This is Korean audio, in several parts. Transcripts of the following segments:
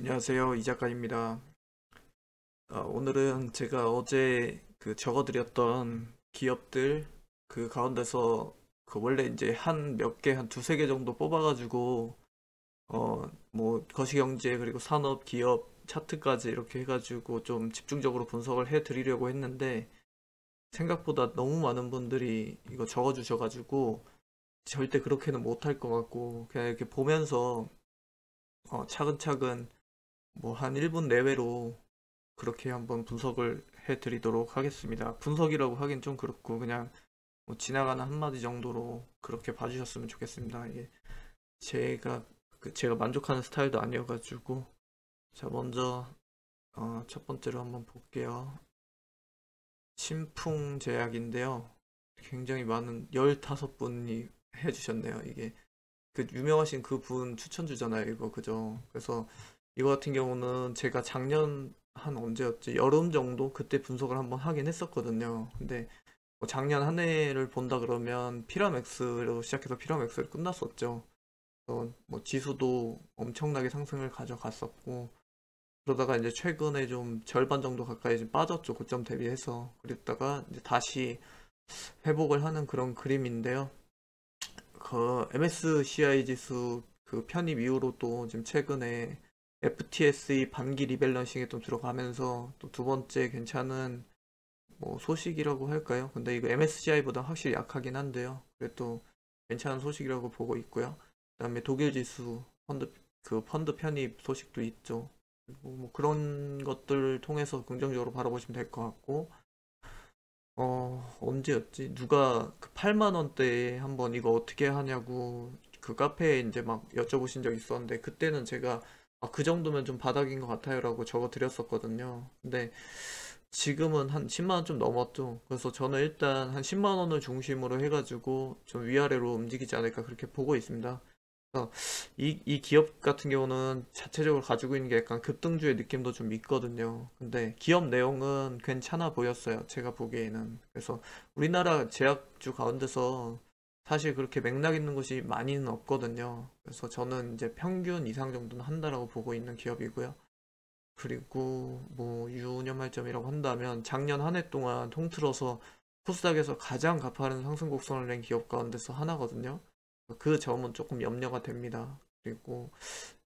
안녕하세요. 이 작가입니다. 오늘은 제가 어제 그 적어드렸던 기업들 그 가운데서 그 원래 이제 한 몇 개, 한 두세 개 정도 뽑아가지고 뭐 거시경제 그리고 산업, 기업 차트까지 이렇게 해가지고 좀 집중적으로 분석을 해드리려고 했는데 생각보다 너무 많은 분들이 이거 적어주셔가지고 절대 그렇게는 못할 것 같고 그냥 이렇게 보면서 차근차근 뭐 한 1분 내외로 그렇게 한번 분석을 해드리도록 하겠습니다. 분석이라고 하긴 좀 그렇고 그냥 뭐 지나가는 한마디 정도로 그렇게 봐주셨으면 좋겠습니다. 이게 제가 제가 만족하는 스타일도 아니어가지고. 자, 먼저 첫 번째로 한번 볼게요. 신풍제약인데요. 굉장히 많은 15분이 해주셨네요. 이게 그 유명하신 그분 추천주잖아요. 이거 그죠? 그래서 이거 같은 경우는 제가 작년 한 언제였지? 여름 정도 그때 분석을 한번 하긴 했었거든요. 근데 뭐 작년 한 해를 본다 그러면 피라맥스로 시작해서 피라맥스를 끝났었죠. 뭐 지수도 엄청나게 상승을 가져갔었고 그러다가 이제 최근에 좀 절반 정도 가까이 좀 빠졌죠. 고점 대비해서. 그랬다가 이제 다시 회복을 하는 그런 그림인데요. 그 MSCI 지수 그 편입 이후로 또 지금 최근에 FTSE 반기 리밸런싱에 또 들어가면서 또 두 번째 괜찮은 뭐 소식이라고 할까요? 근데 이거 MSCI보다 확실히 약하긴 한데요. 그래도 괜찮은 소식이라고 보고 있고요. 그다음에 독일 지수 펀드 편입 소식도 있죠. 그리고 뭐 그런 것들 통해서 긍정적으로 바라보시면 될 것 같고. 언제였지? 누가 그 8만 원대에 한번 이거 어떻게 하냐고 그 카페에 이제 막 여쭤보신 적 있었는데 그때는 제가 그 정도면 좀 바닥인 것 같아요라고 적어 드렸었거든요. 근데 지금은 한 10만 원 좀 넘었죠. 그래서 저는 일단 한 10만 원을 중심으로 해가지고 좀 위아래로 움직이지 않을까 그렇게 보고 있습니다. 그래서 이 기업 같은 경우는 자체적으로 가지고 있는 게 약간 급등주의 느낌도 좀 있거든요. 근데 기업 내용은 괜찮아 보였어요. 제가 보기에는. 그래서 우리나라 제약주 가운데서 사실 그렇게 맥락 있는 곳이 많이는 없거든요. 그래서 저는 이제 평균 이상 정도는 한다라고 보고 있는 기업이고요. 그리고 뭐 유념할 점이라고 한다면 작년 한 해 동안 통틀어서 코스닥에서 가장 가파른 상승 곡선을 낸 기업 가운데서 하나거든요. 그 점은 조금 염려가 됩니다. 그리고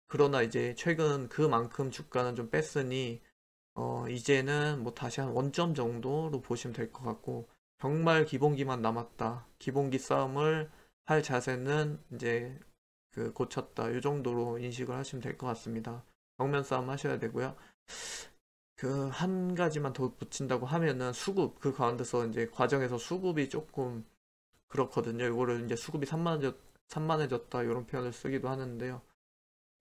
그러나 이제 최근 그만큼 주가는 좀 뺐으니 이제는 뭐 다시 한 원점 정도로 보시면 될 것 같고 정말 기본기만 남았다. 기본기 싸움을 할 자세는 이제 그 고쳤다. 이 정도로 인식을 하시면 될 것 같습니다. 정면 싸움 하셔야 되고요. 그 한 가지만 더 붙인다고 하면은 수급 그 가운데서 이제 과정에서 수급이 조금 그렇거든요. 이거를 이제 수급이 산만해졌다 이런 표현을 쓰기도 하는데요.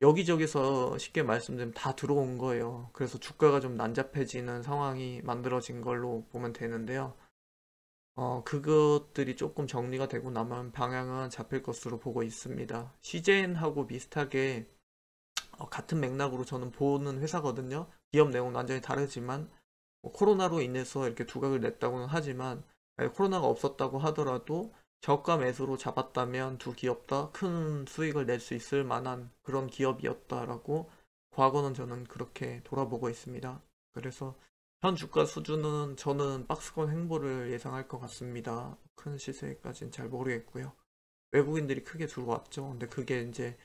여기저기서 쉽게 말씀드리면 다 들어온 거예요. 그래서 주가가 좀 난잡해지는 상황이 만들어진 걸로 보면 되는데요. 그것들이 조금 정리가 되고 나면 방향은 잡힐 것으로 보고 있습니다. CJN하고 비슷하게 같은 맥락으로 저는 보는 회사거든요. 기업 내용은 완전히 다르지만 뭐 코로나로 인해서 이렇게 두각을 냈다고는 하지만 코로나가 없었다고 하더라도 저가 매수로 잡았다면 두 기업 다 큰 수익을 낼 수 있을 만한 그런 기업이었다라고 과거는 저는 그렇게 돌아보고 있습니다. 그래서 현 주가 수준은 저는 박스권 횡보를 예상할 것 같습니다. 큰 시세까지는 잘 모르겠고요. 외국인들이 크게 들어왔죠. 근데 그게 이제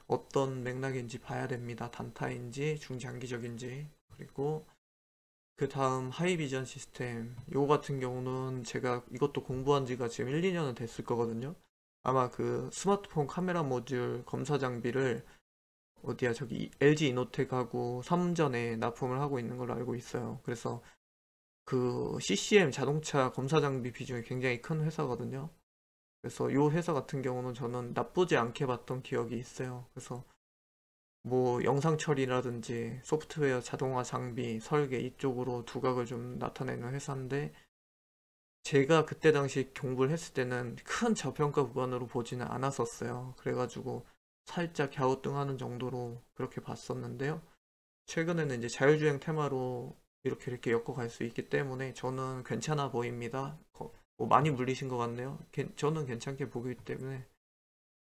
어떤 맥락인지 봐야 됩니다. 단타인지 중장기적인지. 그리고 그 다음 하이비전 시스템 요거 같은 경우는 제가 이것도 공부한 지가 지금 1, 2년은 됐을 거거든요. 아마 그 스마트폰 카메라 모듈 검사 장비를 어디야 저기 LG 이노텍하고 삼전에 납품을 하고 있는 걸로 알고 있어요. 그래서 그 CCM 자동차 검사 장비 비중이 굉장히 큰 회사거든요. 그래서 요 회사 같은 경우는 저는 나쁘지 않게 봤던 기억이 있어요. 그래서 뭐 영상 처리라든지 소프트웨어 자동화 장비 설계 이쪽으로 두각을 좀 나타내는 회사인데 제가 그때 당시 공부를 했을 때는 큰 저평가 구간으로 보지는 않았었어요. 그래가지고 살짝 갸우뚱하는 정도로 그렇게 봤었는데요. 최근에는 이제 자율주행 테마로 이렇게 엮어갈 수 있기 때문에 저는 괜찮아 보입니다. 뭐 많이 물리신 것 같네요. 저는 괜찮게 보기 때문에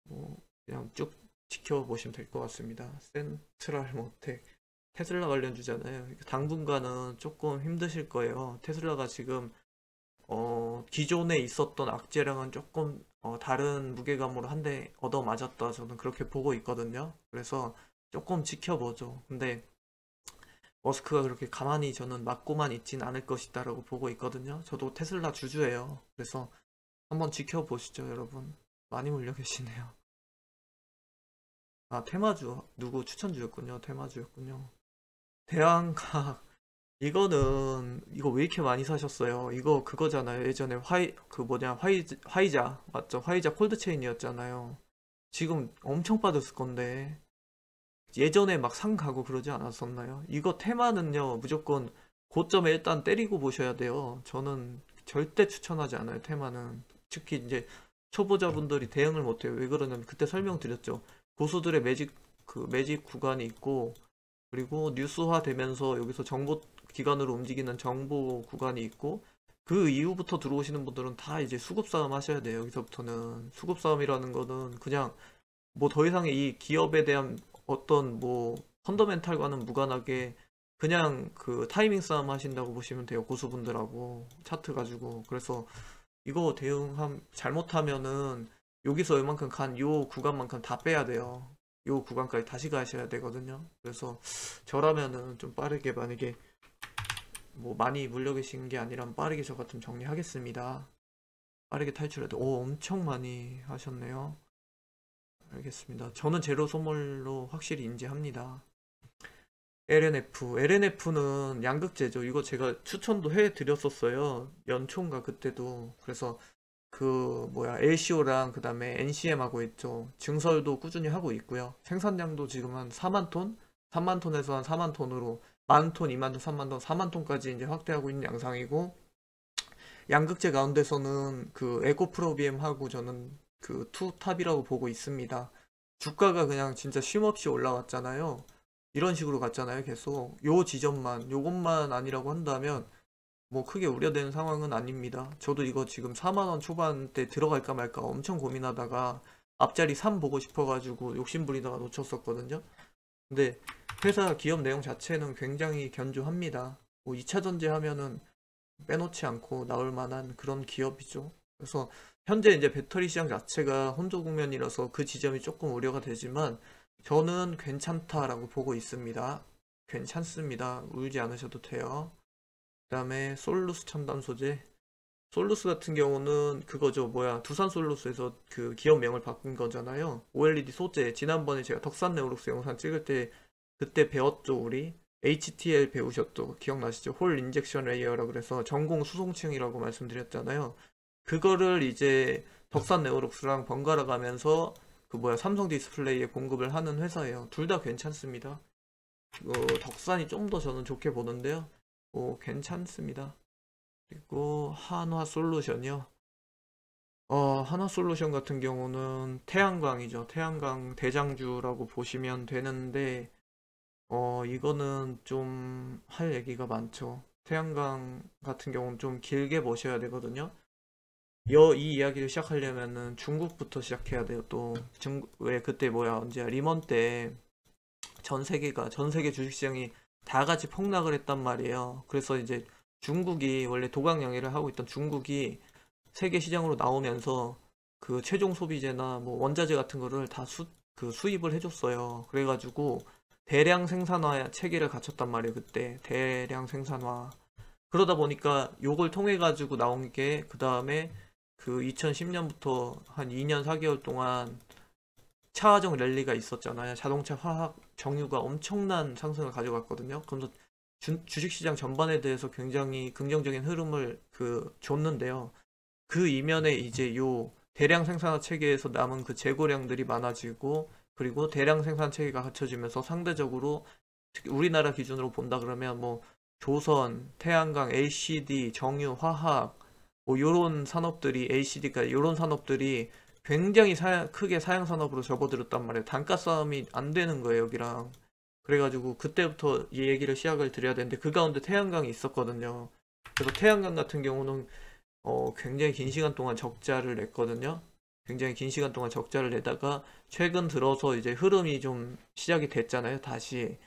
뭐 그냥 쭉 지켜보시면 될 것 같습니다. 센트럴 모텍 테슬라 관련주잖아요. 당분간은 조금 힘드실 거예요. 테슬라가 지금 기존에 있었던 악재랑은 조금 다른 무게감으로 한 대 얻어 맞았다. 저는 그렇게 보고 있거든요. 그래서 조금 지켜보죠. 근데 머스크가 그렇게 가만히 저는 맞고만 있진 않을 것이다라고 보고 있거든요. 저도 테슬라 주주예요. 그래서 한번 지켜보시죠, 여러분. 많이 물려 계시네요. 아, 테마주 누구 추천주였군요. 테마주였군요. 대왕각 이거 왜 이렇게 많이 사셨어요? 이거 그거잖아요. 예전에 화이자 맞죠? 화이자 콜드체인이었잖아요. 지금 엄청 빠졌을 건데 예전에 막 상 가고 그러지 않았었나요? 이거 테마는요 무조건 고점에 일단 때리고 보셔야 돼요. 저는 절대 추천하지 않아요. 테마는 특히 이제 초보자분들이 대응을 못해요. 왜 그러냐면 그때 설명드렸죠. 고수들의 매직 구간이 있고 그리고 뉴스화 되면서 여기서 정보 기관으로 움직이는 정보 구간이 있고 그 이후부터 들어오시는 분들은 다 이제 수급 싸움 하셔야 돼요. 여기서부터는 수급 싸움이라는 거는 그냥 뭐 더 이상의 이 기업에 대한 어떤 뭐 펀더멘탈과는 무관하게 그냥 그 타이밍 싸움 하신다고 보시면 돼요. 고수분들하고 차트 가지고. 그래서 이거 잘못하면은 여기서 이만큼 간 요 구간만큼 다 빼야 돼요. 요 구간까지 다시 가셔야 되거든요. 그래서 저라면은 좀 빠르게 만약에 뭐 많이 물려 계신 게 아니라면 빠르게 저 같으면 정리하겠습니다. 빠르게 탈출해도 엄청 많이 하셨네요. 알겠습니다. 저는 제로 소몰로 확실히 인지합니다. LNF는 양극재죠. 이거 제가 추천도 해드렸었어요. 연초인가 그때도. 그래서 그 뭐야 LCO랑 그 다음에 NCM 하고 있죠. 증설도 꾸준히 하고 있고요. 생산량도 지금 한 4만 톤? 3만 톤에서 한 4만 톤으로 만 톤, 2만 톤, 3만 톤, 4만 톤까지 이제 확대하고 있는 양상이고 양극재 가운데서는 그 에코프로비엠하고 저는 그 투탑이라고 보고 있습니다. 주가가 그냥 진짜 쉼없이 올라왔잖아요. 이런 식으로 갔잖아요. 계속 요 지점만 요것만 아니라고 한다면 뭐 크게 우려되는 상황은 아닙니다. 저도 이거 지금 4만원 초반대 들어갈까 말까 엄청 고민하다가 앞자리 3 보고 싶어가지고 욕심부리다가 놓쳤었거든요. 근데 회사 기업 내용 자체는 굉장히 견조합니다. 뭐 2차전지 하면은 빼놓지 않고 나올 만한 그런 기업이죠. 그래서 현재 이제 배터리 시장 자체가 혼조 국면이라서 그 지점이 조금 우려가 되지만 저는 괜찮다라고 보고 있습니다. 괜찮습니다. 울지 않으셔도 돼요. 그 다음에 솔루스 첨단 소재. 솔루스 같은 경우는 그거죠. 뭐야. 두산 솔루스에서 그 기업명을 바꾼 거잖아요. OLED 소재. 지난번에 제가 덕산 네오룩스 영상 찍을 때 그때 배웠죠, 우리. HTL 배우셨죠? 기억나시죠? 홀 인젝션 레이어라 그래서 전공 수송층이라고 말씀드렸잖아요. 그거를 이제 덕산 네오룩스랑 번갈아 가면서 그 뭐야 삼성 디스플레이에 공급을 하는 회사예요. 둘 다 괜찮습니다. 덕산이 좀 더 저는 좋게 보는데요. 괜찮습니다. 그리고 한화 솔루션이요. 한화 솔루션 같은 경우는 태양광이죠. 태양광 대장주라고 보시면 되는데 이거는 좀 할 얘기가 많죠. 태양광 같은 경우는 좀 길게 보셔야 되거든요. 이 이야기를 시작하려면은 중국부터 시작해야 돼요. 또 왜 그때 뭐야 언제야 리먼 때 전 세계 주식시장이 다 같이 폭락을 했단 말이에요. 그래서 이제 중국이 원래 도강 영해를 하고 있던 중국이 세계 시장으로 나오면서 그 최종 소비재나 뭐 원자재 같은 거를 다 수입을 해줬어요. 그래가지고 대량 생산화 체계를 갖췄단 말이에요. 그때 대량 생산화. 그러다 보니까 요걸 통해 가지고 나온 게 그 다음에 그 2010년부터 한 2년 4개월 동안 차화정 랠리가 있었잖아요. 자동차, 화학, 정유가 엄청난 상승을 가져갔거든요. 그러면서 주식시장 전반에 대해서 굉장히 긍정적인 흐름을 줬는데요. 그 이면에 이제 요 대량 생산화 체계에서 남은 그 재고량들이 많아지고 그리고 대량 생산 체계가 갖춰지면서 상대적으로 특히 우리나라 기준으로 본다 그러면 뭐 조선, 태양광, LCD, 정유, 화학 뭐 요런 산업들이 LCD까지 요런 산업들이 굉장히 크게 사양 산업으로 접어들었단 말이에요. 단가 싸움이 안 되는 거예요, 여기랑. 그래가지고 그때부터 이 얘기를 시작을 드려야 되는데 그 가운데 태양광이 있었거든요. 그래서 태양광 같은 경우는 굉장히 긴 시간 동안 적자를 냈거든요. 굉장히 긴 시간 동안 적자를 내다가 최근 들어서 이제 흐름이 좀 시작이 됐잖아요. 다시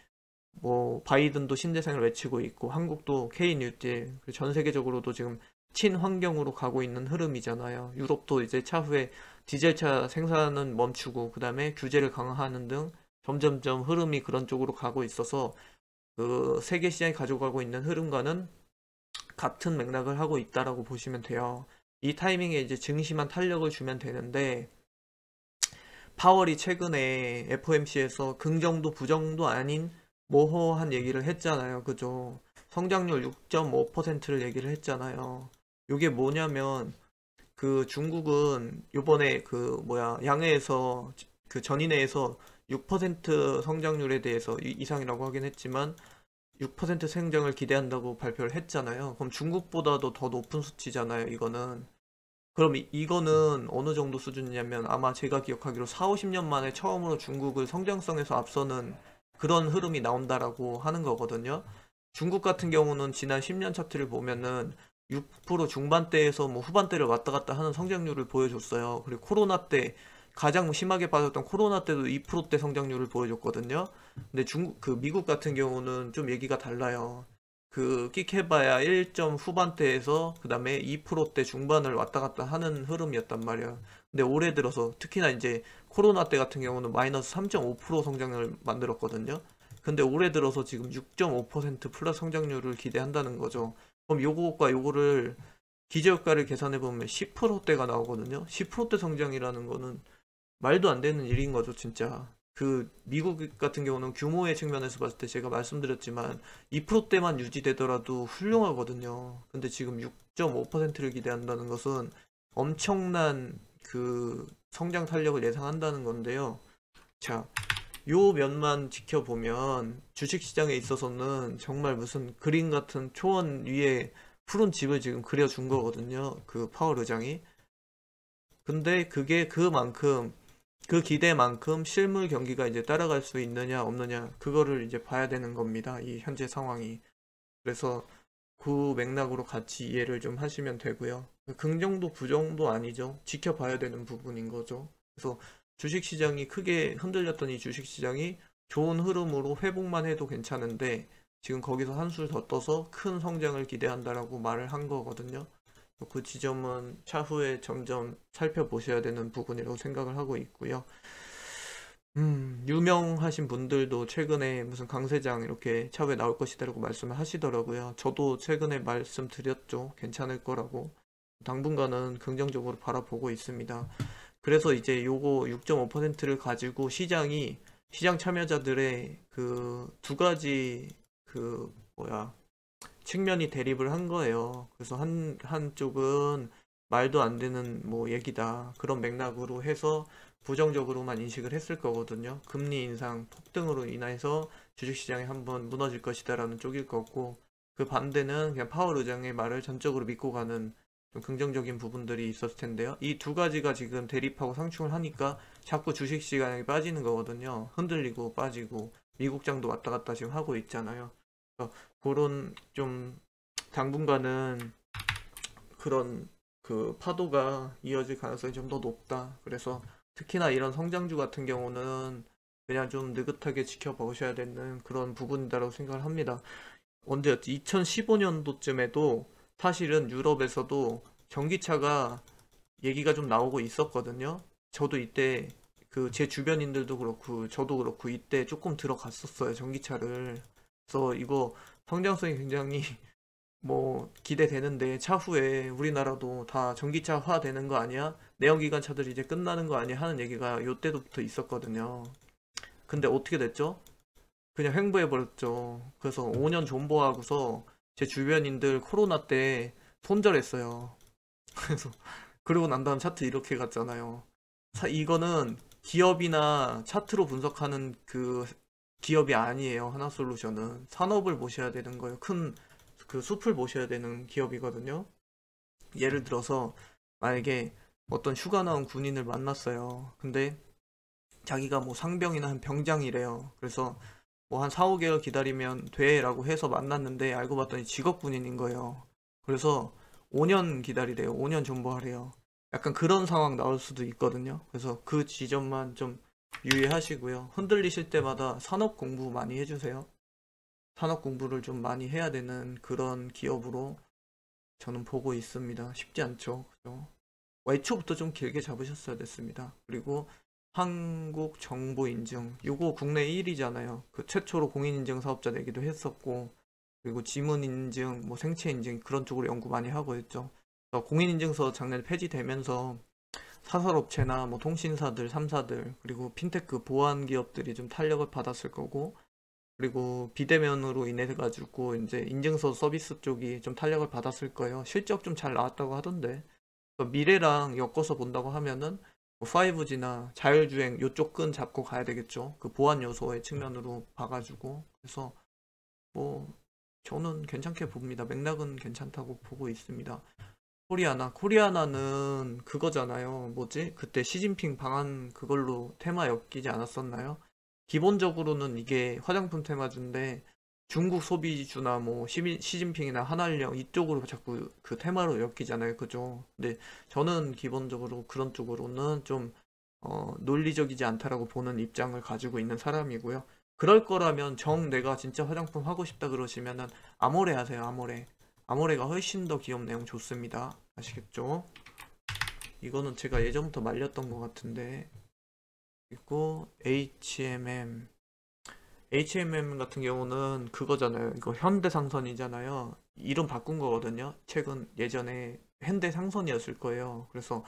뭐 바이든도 신재생을 외치고 있고 한국도 K 뉴딜, 그리고 전 세계적으로도 지금 친환경으로 가고 있는 흐름이잖아요. 유럽도 이제 차후에 디젤차 생산은 멈추고 그다음에 규제를 강화하는 등 점점점 흐름이 그런 쪽으로 가고 있어서 그 세계 시장이 가져가고 있는 흐름과는 같은 맥락을 하고 있다라고 보시면 돼요. 이 타이밍에 이제 증시만 탄력을 주면 되는데 파월이 최근에 FOMC에서 긍정도 부정도 아닌 모호한 얘기를 했잖아요. 그죠? 성장률 6.5%를 얘기를 했잖아요. 이게 뭐냐면 그 중국은 요번에 그 뭐야 양회에서 그 전인회에서 6% 성장률에 대해서 이상이라고 하긴 했지만 6% 성장을 기대한다고 발표를 했잖아요. 그럼 중국보다도 더 높은 수치잖아요, 이거는. 그럼 이거는 어느 정도 수준이냐면 아마 제가 기억하기로 4, 50년 만에 처음으로 중국을 성장성에서 앞서는 그런 흐름이 나온다라고 하는 거거든요. 중국 같은 경우는 지난 10년 차트를 보면은 6% 중반대에서 뭐 후반대를 왔다 갔다 하는 성장률을 보여줬어요. 그리고 코로나 때 가장 심하게 빠졌던 코로나 때도 2%대 성장률을 보여줬거든요. 근데 그 미국 같은 경우는 좀 얘기가 달라요. 그 끽해봐야 1점 후반대에서 그 다음에 2%대 중반을 왔다 갔다 하는 흐름이었단 말이야. 근데 올해 들어서 특히나 이제 코로나 때 같은 경우는 마이너스 3.5% 성장을 만들었거든요. 근데 올해 들어서 지금 6.5% 플러스 성장률을 기대한다는 거죠. 그럼 요거과 요거를 기저효과를 계산해 보면 10%대가 나오거든요. 10%대 성장이라는 거는 말도 안 되는 일인 거죠, 진짜. 그 미국 같은 경우는 규모의 측면에서 봤을 때 제가 말씀드렸지만 2%대만 유지되더라도 훌륭하거든요. 근데 지금 6.5%를 기대한다는 것은 엄청난 그 성장 탄력을 예상한다는 건데요. 자, 요 면만 지켜보면 주식시장에 있어서는 정말 무슨 그림 같은 초원 위에 푸른 집을 지금 그려준 거거든요. 그 파월 의장이. 근데 그게 그만큼 그 기대만큼 실물 경기가 이제 따라갈 수 있느냐 없느냐 그거를 이제 봐야 되는 겁니다. 이 현재 상황이. 그래서 그 맥락으로 같이 이해를 좀 하시면 되고요. 긍정도 부정도 아니죠. 지켜봐야 되는 부분인 거죠. 그래서 주식시장이 크게 흔들렸던 이 주식시장이 좋은 흐름으로 회복만 해도 괜찮은데 지금 거기서 한술 더 떠서 큰 성장을 기대한다라고 말을 한 거거든요. 그 지점은 차후에 점점 살펴보셔야 되는 부분이라고 생각을 하고 있고요. 유명하신 분들도 최근에 무슨 강세장 이렇게 차후에 나올 것이다라고 말씀을 하시더라고요. 저도 최근에 말씀드렸죠. 괜찮을 거라고. 당분간은 긍정적으로 바라보고 있습니다. 그래서 이제 요거 6.5%를 가지고 시장 참여자들의 그 두 가지 그 뭐야 측면이 대립을 한 거예요. 그래서 한쪽은 말도 안 되는 뭐 얘기다. 그런 맥락으로 해서 부정적으로만 인식을 했을 거거든요. 금리 인상 폭등으로 인해서 주식시장이 한번 무너질 것이다라는 쪽일 거고, 그 반대는 그냥 파월 의장의 말을 전적으로 믿고 가는 좀 긍정적인 부분들이 있었을 텐데요. 이 두 가지가 지금 대립하고 상충을 하니까 자꾸 주식시장이 빠지는 거거든요. 흔들리고 빠지고 미국장도 왔다 갔다 지금 하고 있잖아요. 그런 좀 당분간은 그런 그 파도가 이어질 가능성이 좀 더 높다. 그래서 특히나 이런 성장주 같은 경우는 그냥 좀 느긋하게 지켜보셔야 되는 그런 부분이다라고 생각을 합니다. 언제였지? 2015년도쯤에도 사실은 유럽에서도 전기차가 얘기가 좀 나오고 있었거든요. 저도 이때 그 제 주변인들도 그렇고 저도 그렇고 이때 조금 들어갔었어요. 전기차를. 그래서 이거 성장성이 굉장히 뭐 기대되는데 차후에 우리나라도 다 전기차화 되는 거 아니야? 내연기관 차들이 이제 끝나는 거 아니야? 하는 얘기가 요때부터 있었거든요. 근데 어떻게 됐죠? 그냥 횡보해버렸죠. 그래서 5년 존버하고서 제 주변인들 코로나 때 손절했어요. 그래서 그러고 난 다음 차트 이렇게 갔잖아요. 이거는 기업이나 차트로 분석하는 그 기업이 아니에요. 하나솔루션은 산업을 보셔야 되는 거예요. 큰 그 숲을 보셔야 되는 기업이거든요. 예를 들어서 만약에 어떤 휴가 나온 군인을 만났어요. 근데 자기가 뭐 상병이나 한 병장이래요. 그래서 뭐 한 4, 5개월 기다리면 돼라고 해서 만났는데 알고 봤더니 직업 군인인 거예요. 그래서 5년 기다리래요. 5년 존버하래요. 약간 그런 상황 나올 수도 있거든요. 그래서 그 지점만 좀 유의하시고요. 흔들리실 때마다 산업 공부 많이 해주세요. 산업 공부를 좀 많이 해야 되는 그런 기업으로 저는 보고 있습니다. 쉽지 않죠. 그죠? 애초부터 좀 길게 잡으셨어야 됐습니다. 그리고 한국 정보 인증 요거 국내 1위잖아요. 그 최초로 공인 인증 사업자 내기도 했었고, 그리고 지문 인증, 뭐 생체 인증 그런 쪽으로 연구 많이 하고 있죠. 공인 인증서 작년에 폐지되면서 사설업체나 뭐 통신사들, 3사들, 그리고 핀테크 보안 기업들이 좀 탄력을 받았을 거고, 그리고 비대면으로 인해 가지고 이제 인증서 서비스 쪽이 좀 탄력을 받았을 거예요. 실적 좀 잘 나왔다고 하던데. 미래랑 엮어서 본다고 하면은 뭐 5G나 자율주행 요쪽 끈 잡고 가야 되겠죠. 그 보안 요소의 측면으로 봐가지고. 그래서 뭐 저는 괜찮게 봅니다. 맥락은 괜찮다고 보고 있습니다. 코리아나는 그거잖아요. 뭐지? 그때 시진핑 방한 그걸로 테마 엮이지 않았었나요? 기본적으로는 이게 화장품 테마주인데 중국 소비주나 뭐 시진핑이나 한알령 이쪽으로 자꾸 그 테마로 엮이잖아요. 그죠? 근데 저는 기본적으로 그런 쪽으로는 좀 논리적이지 않다라고 보는 입장을 가지고 있는 사람이고요. 그럴 거라면 내가 진짜 화장품 하고 싶다 그러시면은 아모레 하세요. 아모레가 훨씬 더 기업 내용 좋습니다. 아시겠죠? 이거는 제가 예전부터 말렸던 것 같은데. 그리고 HMM 같은 경우는 그거잖아요. 이거 현대상선이잖아요. 이름 바꾼 거거든요. 최근 예전에 현대상선이었을 거예요. 그래서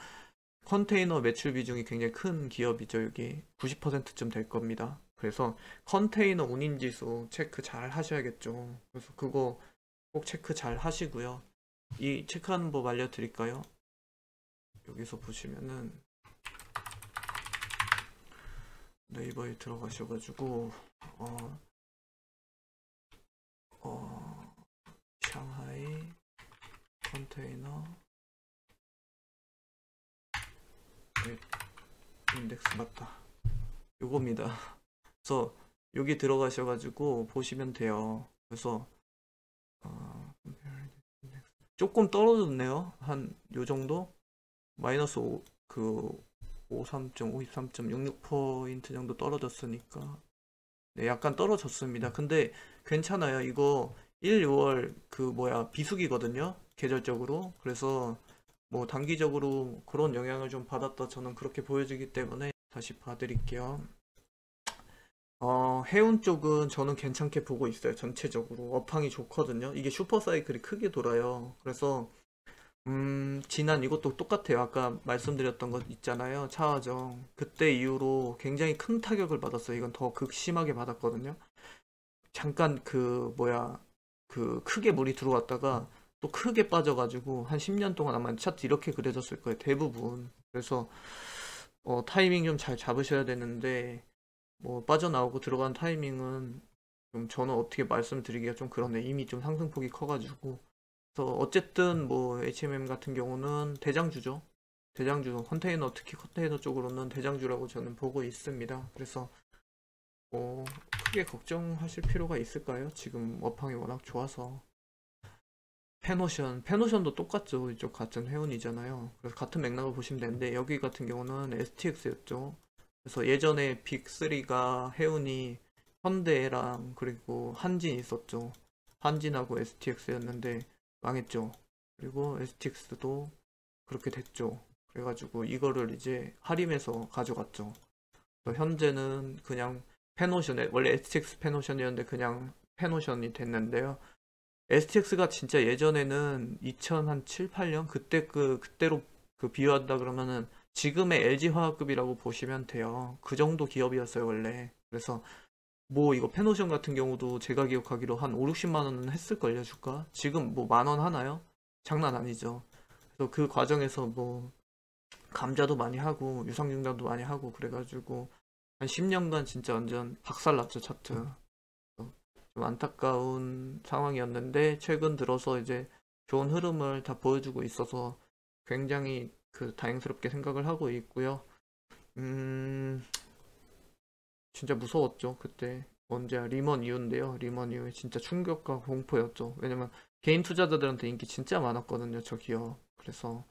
컨테이너 매출 비중이 굉장히 큰 기업이죠. 여기 90%쯤 될 겁니다. 그래서 컨테이너 운임지수 체크 잘 하셔야겠죠. 그래서 그거 꼭 체크 잘 하시고요. 이 체크하는 법 알려드릴까요? 여기서 보시면은 네이버에 들어가셔가지고 샹하이 컨테이너 인덱스 맞다. 요겁니다. 그래서 여기 들어가셔가지고 보시면 돼요. 그래서 조금 떨어졌네요. 한 요정도 마이너스 53.66% 정도 떨어졌으니까 네, 약간 떨어졌습니다. 근데 괜찮아요. 이거 1, 6월 비수기거든요. 계절적으로. 그래서 뭐 단기적으로 그런 영향을 좀 받았다 저는 그렇게 보여지기 때문에 다시 봐드릴게요. 해운 쪽은 저는 괜찮게 보고 있어요. 전체적으로 업황이 좋거든요. 이게 슈퍼사이클이 크게 돌아요. 그래서 지난 이것도 똑같아요. 아까 말씀드렸던 것 있잖아요. 차화정. 그때 이후로 굉장히 큰 타격을 받았어요. 이건 더 극심하게 받았거든요. 잠깐 크게 물이 들어왔다가 또 크게 빠져가지고 한 10년 동안 아마 차트 이렇게 그려졌을 거예요. 대부분. 그래서 타이밍 좀 잘 잡으셔야 되는데 뭐 빠져나오고 들어간 타이밍은 좀 저는 어떻게 말씀드리기가 좀 그러네. 이미 좀 상승폭이 커가지고. 그래서 어쨌든 뭐 HMM 같은 경우는 대장주죠. 대장주 컨테이너 특히 컨테이너 쪽으로는 대장주라고 저는 보고 있습니다. 그래서 뭐 크게 걱정하실 필요가 있을까요? 지금 업황이 워낙 좋아서. 페노션도 똑같죠. 이쪽 같은 회원이잖아요. 그래서 같은 맥락을 보시면 되는데 여기 같은 경우는 STX였죠. 그래서 예전에 빅3가 해운이 현대랑 그리고 한진 있었죠. 한진하고 STX였는데 망했죠. 그리고 STX도 그렇게 됐죠. 그래가지고 이거를 이제 하림에서 가져갔죠. 그래서 현재는 그냥 페노션에 원래 STX 페노션이었는데 그냥 페노션이 됐는데요. STX가 진짜 예전에는 2007, 8년 그때로 비유한다 그러면은 지금의 LG화학급이라고 보시면 돼요. 그 정도 기업이었어요, 원래. 그래서 뭐 이거 페노션 같은 경우도 제가 기억하기로 한 5, 60만 원은 했을걸요, 주가? 지금 뭐 만 원 하나요? 장난 아니죠. 그래서 그 과정에서 뭐 감자도 많이 하고 유상증자도 많이 하고 그래가지고 한 10년간 진짜 완전 박살났죠, 차트. 좀 안타까운 상황이었는데 최근 들어서 이제 좋은 흐름을 다 보여주고 있어서 굉장히 다행스럽게 생각을 하고 있고요. 진짜 무서웠죠. 그때 언제야? 리먼 이후인데요. 리먼 이후에 진짜 충격과 공포였죠. 왜냐면 개인 투자자들한테 인기 진짜 많았거든요. 저 기업. 그래서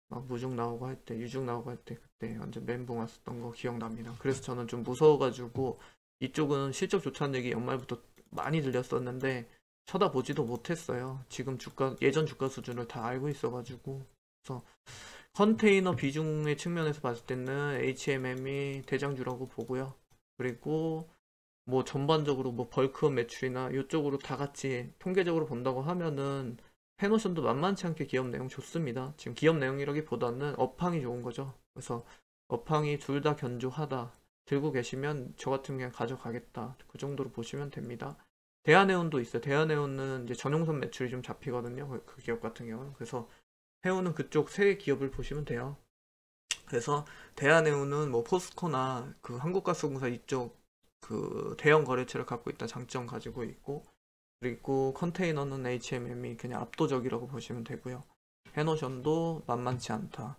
막 무중 나오고 할 때, 유중 나오고 할 때 그때 완전 멘붕 왔었던 거 기억납니다. 그래서 저는 좀 무서워가지고 이쪽은 실적 좋다는 얘기 연말부터 많이 들렸었는데 쳐다보지도 못했어요. 지금 주가 예전 주가 수준을 다 알고 있어가지고. 그래서 컨테이너 비중의 측면에서 봤을 때는 HMM이 대장주라고 보고요. 그리고 뭐 전반적으로 뭐 벌크업 매출이나 이쪽으로 다 같이 통계적으로 본다고 하면은 페노션도 만만치 않게 기업 내용 좋습니다. 지금 기업 내용이라기보다는 업황이 좋은 거죠. 그래서 업황이 둘 다 견조하다. 들고 계시면 저 같은 경우 가져가겠다. 그 정도로 보시면 됩니다. 대한해운도 있어요. 대한해운은 이제 전용선 매출이 좀 잡히거든요. 그 기업 같은 경우는. 그래서 해운은 그쪽 세 기업을 보시면 돼요. 그래서 대한해운은 뭐 포스코나 그 한국가스공사 이쪽 그 대형 거래처를 갖고 있다 장점 가지고 있고, 그리고 컨테이너는 HMM이 그냥 압도적이라고 보시면 되고요. 해노션도 만만치 않다.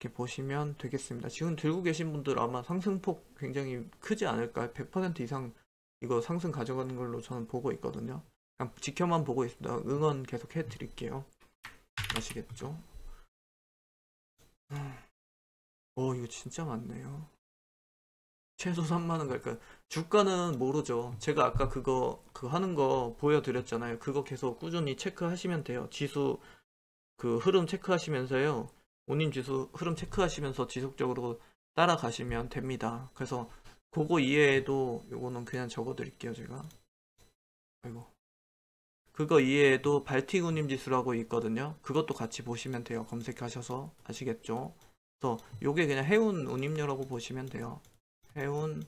이렇게 보시면 되겠습니다. 지금 들고 계신 분들 아마 상승폭 굉장히 크지 않을까요? 100% 이상 이거 상승 가져가는 걸로 저는 보고 있거든요. 그냥 지켜만 보고 있습니다. 응원 계속 해드릴게요. 아시겠죠? 이거 진짜 많네요. 최소 3만원 갈까요? 주가는 모르죠. 제가 아까 그거 하는 거 보여드렸잖아요. 그거 계속 꾸준히 체크하시면 돼요. 지수 그 흐름 체크하시면서요. 원인 지수 흐름 체크하시면서 지속적으로 따라가시면 됩니다. 그래서 그거 이외에도 요거는 그냥 적어 드릴게요, 제가. 아이고. 그거 이외에도 발틱 운임 지수라고 있거든요. 그것도 같이 보시면 돼요. 검색하셔서. 아시겠죠? 그래서 요게 그냥 해운 운임료라고 보시면 돼요. 해운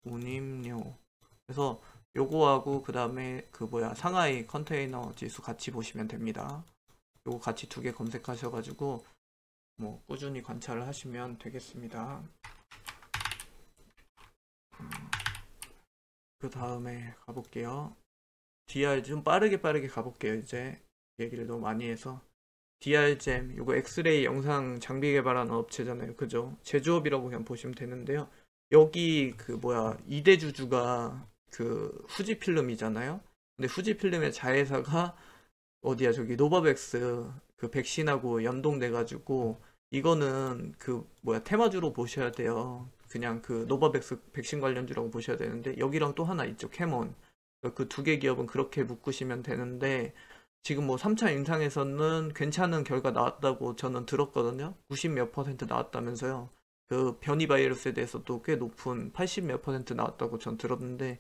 운임료. 그래서 요거하고 그 다음에 그 뭐야 상하이 컨테이너 지수 같이 보시면 됩니다. 요거 같이 두 개 검색하셔가지고 뭐 꾸준히 관찰을 하시면 되겠습니다. 그 다음에 가볼게요. DR 좀 빠르게 가볼게요. 이제 얘기를 너무 많이 해서. DR잼 요거 엑스레이 영상 장비 개발하는 업체잖아요. 그죠? 제조업이라고 그냥 보시면 되는데요. 여기 그 뭐야 이대주주가 그 후지필름이잖아요. 근데 후지필름의 자회사가 어디야 저기 노바백스 그 백신하고 연동돼 가지고 이거는 그 뭐야 테마주로 보셔야 돼요. 그냥 그 노바백스 백신 관련주라고 보셔야 되는데 여기랑 또 하나 있죠. 캐몬. 그 두 개 기업은 그렇게 묶으시면 되는데 지금 뭐 3차 임상에서는 괜찮은 결과 나왔다고 저는 들었거든요. 90 몇 퍼센트 나왔다면서요. 그 변이 바이러스에 대해서도 꽤 높은 80 몇 퍼센트 나왔다고 전 들었는데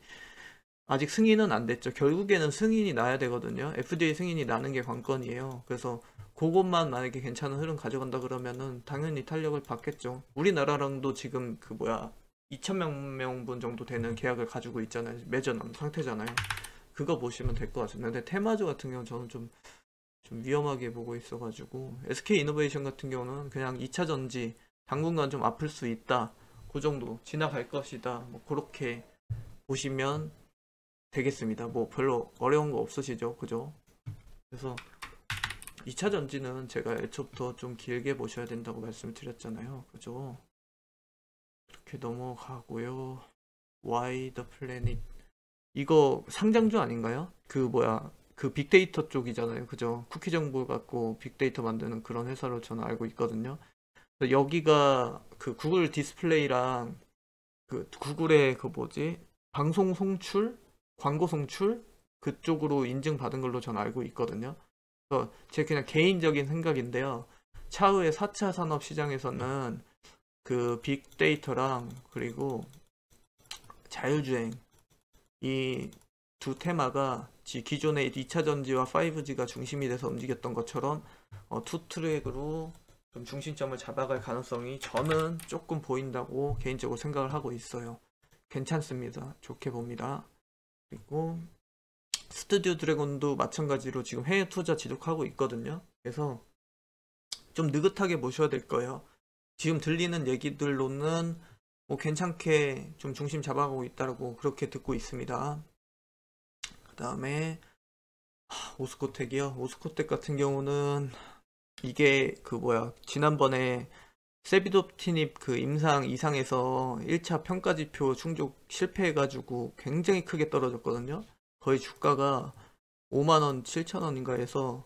아직 승인은 안 됐죠. 결국에는 승인이 나야 되거든요. FDA 승인이 나는 게 관건이에요. 그래서 그것만 만약에 괜찮은 흐름 가져간다 그러면은 당연히 탄력을 받겠죠. 우리나라랑도 지금 그 뭐야 2,000명분 정도 되는 계약을 가지고 있잖아요. 맺어놓은 상태잖아요. 그거 보시면 될 것 같습니다. 근데 테마주 같은 경우는 저는 좀 위험하게 보고 있어가지고 SK 이노베이션 같은 경우는 그냥 2차 전지 당분간 좀 아플 수 있다. 그 정도 지나갈 것이다. 뭐 그렇게 보시면 되겠습니다. 뭐 별로 어려운 거 없으시죠? 그죠? 그래서 2차 전지는 제가 애초부터 좀 길게 보셔야 된다고 말씀을 드렸잖아요. 그죠? 이렇게 넘어가고요. Why the Planet 이거 상장주 아닌가요? 그 뭐야 그 빅데이터 쪽이잖아요. 그죠? 쿠키 정보 갖고 빅데이터 만드는 그런 회사로 저는 알고 있거든요. 여기가 그 구글 디스플레이랑 그 구글의 그 뭐지 방송 송출, 광고 송출 그쪽으로 인증받은 걸로 저는 알고 있거든요. 그래서 제 그냥 개인적인 생각인데요. 차후에 4차 산업 시장에서는 그 빅데이터랑 그리고 자율주행 이 두 테마가 기존의 2차 전지와 5G가 중심이 돼서 움직였던 것처럼 투 트랙으로 좀 중심점을 잡아갈 가능성이 저는 조금 보인다고 개인적으로 생각을 하고 있어요. 괜찮습니다. 좋게 봅니다. 그리고 스튜디오 드래곤도 마찬가지로 지금 해외 투자 지속하고 있거든요. 그래서 좀 느긋하게 보셔야 될 거예요. 지금 들리는 얘기들로는 뭐 괜찮게 좀 중심 잡아가고 있다고 그렇게 듣고 있습니다. 그 다음에 오스코텍이요. 오스코텍 같은 경우는 이게 그 뭐야 지난번에 세비도틴입 그 임상 이상에서 1차 평가지표 충족 실패해가지고 굉장히 크게 떨어졌거든요. 거의 주가가 5만원 7천원인가 해서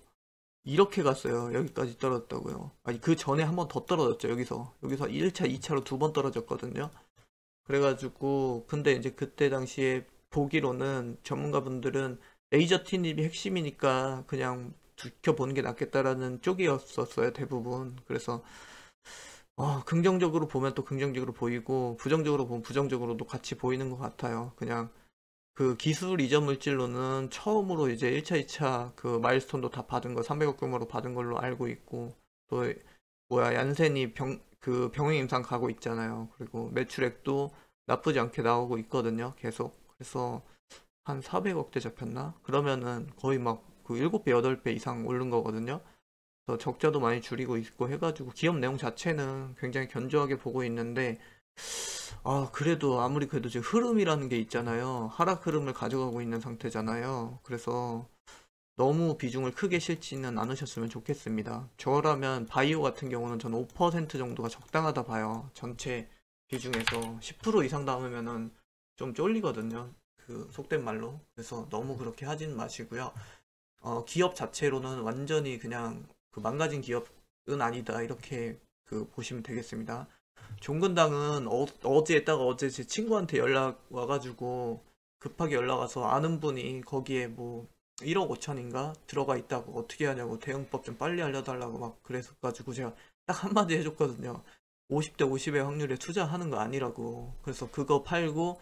이렇게 갔어요. 여기까지 떨어졌다고요. 아니 그 전에 한 번 더 떨어졌죠. 여기서 1차 2차로 두 번 떨어졌거든요. 그래가지고 근데 이제 그때 당시에 보기로는 전문가분들은 레이저 티닙이 핵심이니까 그냥 지켜보는 게 낫겠다라는 쪽이었었어요, 대부분. 그래서 긍정적으로 보면 또 긍정적으로 보이고 부정적으로 보면 부정적으로도 같이 보이는 것 같아요. 그냥 그 기술 이전 물질로는 처음으로 이제 1차, 2차 그 마일스톤도 다 받은 거 300억 규모로 받은 걸로 알고 있고, 또 뭐야 얀센이 그 병행 임상 가고 있잖아요. 그리고 매출액도 나쁘지 않게 나오고 있거든요. 계속. 그래서 한 400억대 잡혔나? 그러면은 거의 막 그 7배, 8배 이상 오른 거거든요. 그래서 적자도 많이 줄이고 있고 해가지고 기업 내용 자체는 굉장히 견조하게 보고 있는데, 그래도 아무리 그래도 지금 흐름이라는 게 있잖아요. 하락 흐름을 가져가고 있는 상태잖아요. 그래서 너무 비중을 크게 실지는 않으셨으면 좋겠습니다. 저라면 바이오 같은 경우는 저는 5% 정도가 적당하다 봐요. 전체 비중에서 10% 이상 담으면은 좀 쫄리거든요. 그 속된 말로. 그래서 너무 그렇게 하진 마시고요. 기업 자체로는 완전히 그냥 그 망가진 기업은 아니다. 이렇게 그 보시면 되겠습니다. 종근당은 어제 제 친구한테 연락 와가지고 급하게 연락 와서 아는 분이 거기에 뭐 1억 5천인가 들어가 있다고 어떻게 하냐고 대응법 좀 빨리 알려달라고 막 그래서가지고 제가 딱 한마디 해줬거든요. 50대 50의 확률에 투자하는 거 아니라고. 그래서 그거 팔고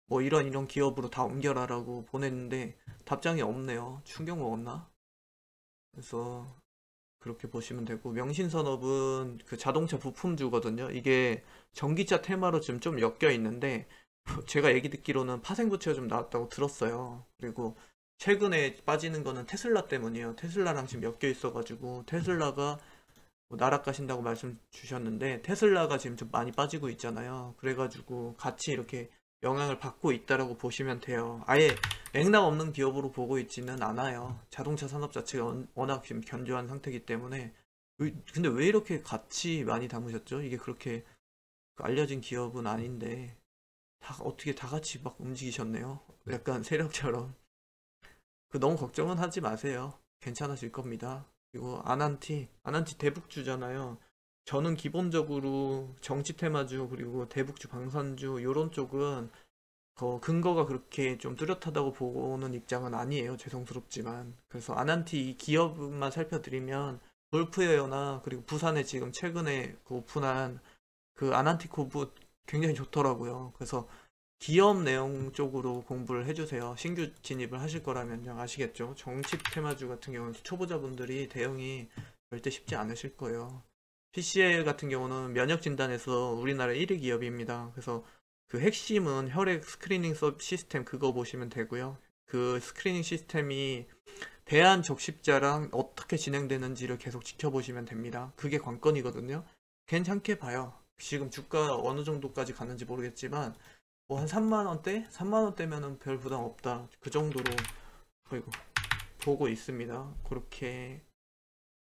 뭐 이런 기업으로 다 옮겨라라고 보냈는데 답장이 없네요. 충격 먹었나? 그래서 그렇게 보시면 되고, 명신산업은 그 자동차 부품주거든요. 이게 전기차 테마로 지금 좀 엮여 있는데 제가 얘기 듣기로는 파생부채가 좀 나왔다고 들었어요. 그리고 최근에 빠지는 거는 테슬라 때문이에요. 테슬라랑 지금 엮여 있어가지고 테슬라가 뭐 나락가신다고 말씀 주셨는데 테슬라가 지금 좀 많이 빠지고 있잖아요. 그래가지고 같이 이렇게 영향을 받고 있다라고 보시면 돼요. 아예 맥락 없는 기업으로 보고 있지는 않아요. 자동차 산업 자체가 워낙 지금 견조한 상태이기 때문에. 근데 왜 이렇게 같이 많이 담으셨죠? 이게 그렇게 알려진 기업은 아닌데 어떻게 다 같이 막 움직이셨네요. 약간 세력처럼. 너무 걱정은 하지 마세요. 괜찮아질 겁니다. 그리고 아난티 대북주잖아요. 저는 기본적으로 정치 테마주 그리고 대북주 방산주 요런 쪽은 근거가 그렇게 좀 뚜렷하다고 보는 입장은 아니에요. 죄송스럽지만. 그래서 아난티 이 기업만 살펴드리면 골프웨어나 그리고 부산에 지금 최근에 그 오픈한 그 아난티코브 굉장히 좋더라고요. 그래서 기업 내용 쪽으로 공부를 해주세요. 신규 진입을 하실 거라면요. 아시겠죠? 정치 테마주 같은 경우는 초보자분들이 대응이 절대 쉽지 않으실 거예요. PCL 같은 경우는 면역 진단에서 우리나라 1위 기업입니다. 그래서 그 핵심은 혈액 스크리닝 시스템 그거 보시면 되고요. 그 스크리닝 시스템이 대한적십자랑 어떻게 진행되는지를 계속 지켜보시면 됩니다. 그게 관건이거든요. 괜찮게 봐요. 지금 주가 어느 정도까지 가는지 모르겠지만 뭐 한 3만원대? 3만원대면은 별 부담 없다. 그 정도로 보고 있습니다. 그렇게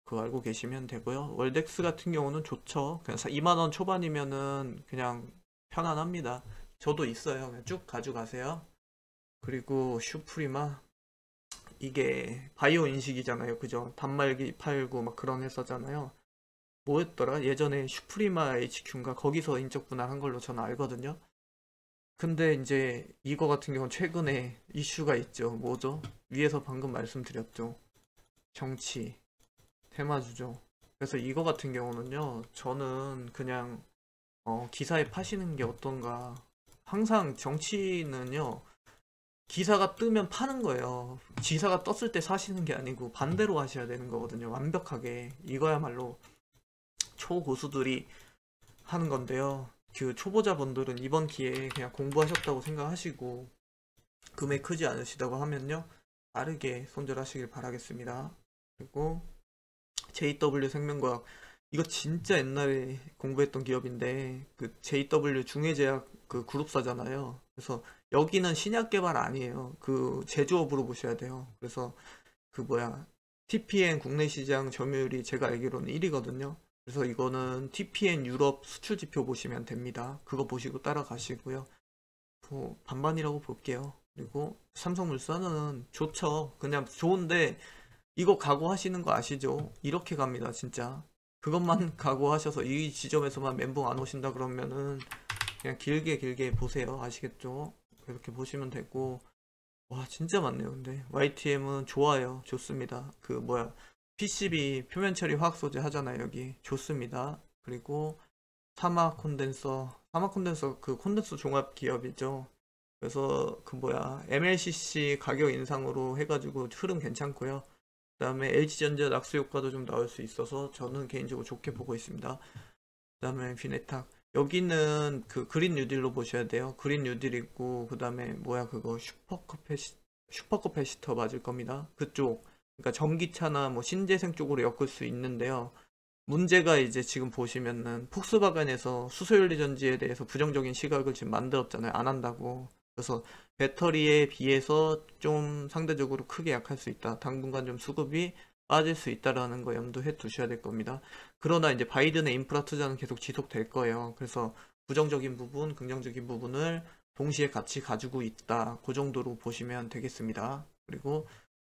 그거 알고 계시면 되고요. 월덱스 같은 경우는 좋죠. 그냥 2만원 초반이면은 그냥 편안합니다. 저도 있어요. 그냥 쭉 가져가세요. 그리고 슈프리마 이게 바이오 인식이잖아요. 그죠? 단말기 팔고 막 그런 회사잖아요. 뭐였더라? 예전에 슈프리마 HQ인가 거기서 인적 분할한 걸로 저는 알거든요. 근데 이제 이거 같은 경우는 최근에 이슈가 있죠. 뭐죠? 위에서 방금 말씀드렸죠. 정치, 테마주죠. 그래서 이거 같은 경우는요, 저는 그냥 기사에 파시는 게 어떤가. 항상 정치는요, 기사가 뜨면 파는 거예요. 기사가 떴을 때 사시는 게 아니고 반대로 하셔야 되는 거거든요. 완벽하게. 이거야말로 초고수들이 하는 건데요. 그 초보자분들은 이번 기회에 그냥 공부하셨다고 생각하시고 금액 크지 않으시다고 하면요 빠르게 손절하시길 바라겠습니다. 그리고 JW 생명과학 이거 진짜 옛날에 공부했던 기업인데 그 JW 중해제약 그 그룹사잖아요. 그래서 여기는 신약 개발 아니에요. 그 제조업으로 보셔야 돼요. 그래서 그 뭐야 TPN 국내 시장 점유율이 제가 알기로는 1위거든요. 그래서 이거는 TPN 유럽 수출 지표 보시면 됩니다. 그거 보시고 따라가시고요. 뭐 반반이라고 볼게요. 그리고 삼성물산은 좋죠. 그냥 좋은데 이거 각오하시는 거 아시죠? 이렇게 갑니다, 진짜. 그것만 각오하셔서 이 지점에서만 멘붕 안 오신다 그러면은 그냥 길게 보세요. 아시겠죠? 이렇게 보시면 되고, 와 진짜 많네요. 근데 YTM은 좋아요. 좋습니다. 그 뭐야, PCB 표면 처리 화학 소재 하잖아요. 여기 좋습니다. 그리고 사마 콘덴서 그 콘덴서 종합 기업이죠. 그래서 그 뭐야, MLCC 가격 인상으로 해가지고 흐름 괜찮고요. 그다음에 LG전자 낙수 효과도 좀 나올 수 있어서 저는 개인적으로 좋게 보고 있습니다. 그다음에 비네탁, 여기는 그 그린 뉴딜로 보셔야 돼요. 그린 뉴딜 있고, 그다음에 뭐야 그거 슈퍼커패시터 맞을 겁니다. 그쪽, 그러니까 전기차나 뭐 신재생 쪽으로 엮을 수 있는데요. 문제가 이제 지금 보시면은 폭스바겐에서 수소연료 전지에 대해서 부정적인 시각을 지금 만들었잖아요. 안 한다고. 그래서 배터리에 비해서 좀 상대적으로 크게 약할 수 있다. 당분간 좀 수급이 빠질 수 있다라는 거 염두해 두셔야 될 겁니다. 그러나 이제 바이든의 인프라 투자는 계속 지속될 거예요. 그래서 부정적인 부분, 긍정적인 부분을 동시에 같이 가지고 있다. 그 정도로 보시면 되겠습니다. 그리고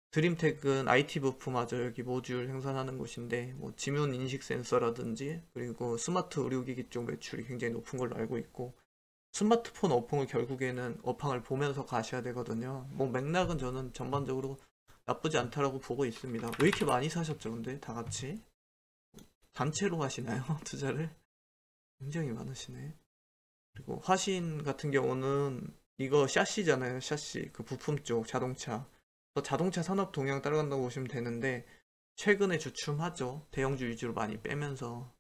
드림텍은 IT 부품마저 여기 모듈 생산하는 곳인데, 뭐 지문 인식 센서라든지, 그리고 스마트 의료기기 쪽 매출이 굉장히 높은 걸로 알고 있고, 스마트폰 어풍을 결국에는 어팡을 보면서 가셔야 되거든요. 뭐 맥락은 저는 전반적으로 나쁘지 않다라고 보고 있습니다. 왜 이렇게 많이 사셨죠? 근데 다 같이 단체로 하시나요? 투자를 굉장히 많으시네. 그리고 화신 같은 경우는 이거 샤시잖아요. 샤시, 그 부품 쪽 자동차, 자동차 산업 동향 따라간다고 보시면 되는데, 최근에 주춤하죠. 대형주 위주로 많이 빼면서.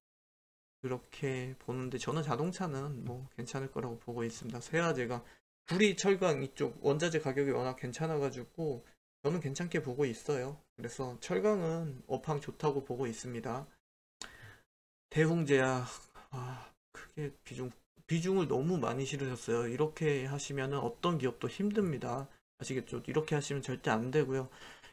그렇게 보는데 저는 자동차는 뭐 괜찮을 거라고 보고 있습니다. 세아제가 구리, 철강 이쪽 원자재 가격이 워낙 괜찮아가지고 저는 괜찮게 보고 있어요. 그래서 철강은 업황 좋다고 보고 있습니다. 대웅제약, 크게 비중을 너무 많이 실으셨어요. 이렇게 하시면은 어떤 기업도 힘듭니다. 아시겠죠? 이렇게 하시면 절대 안 되고요.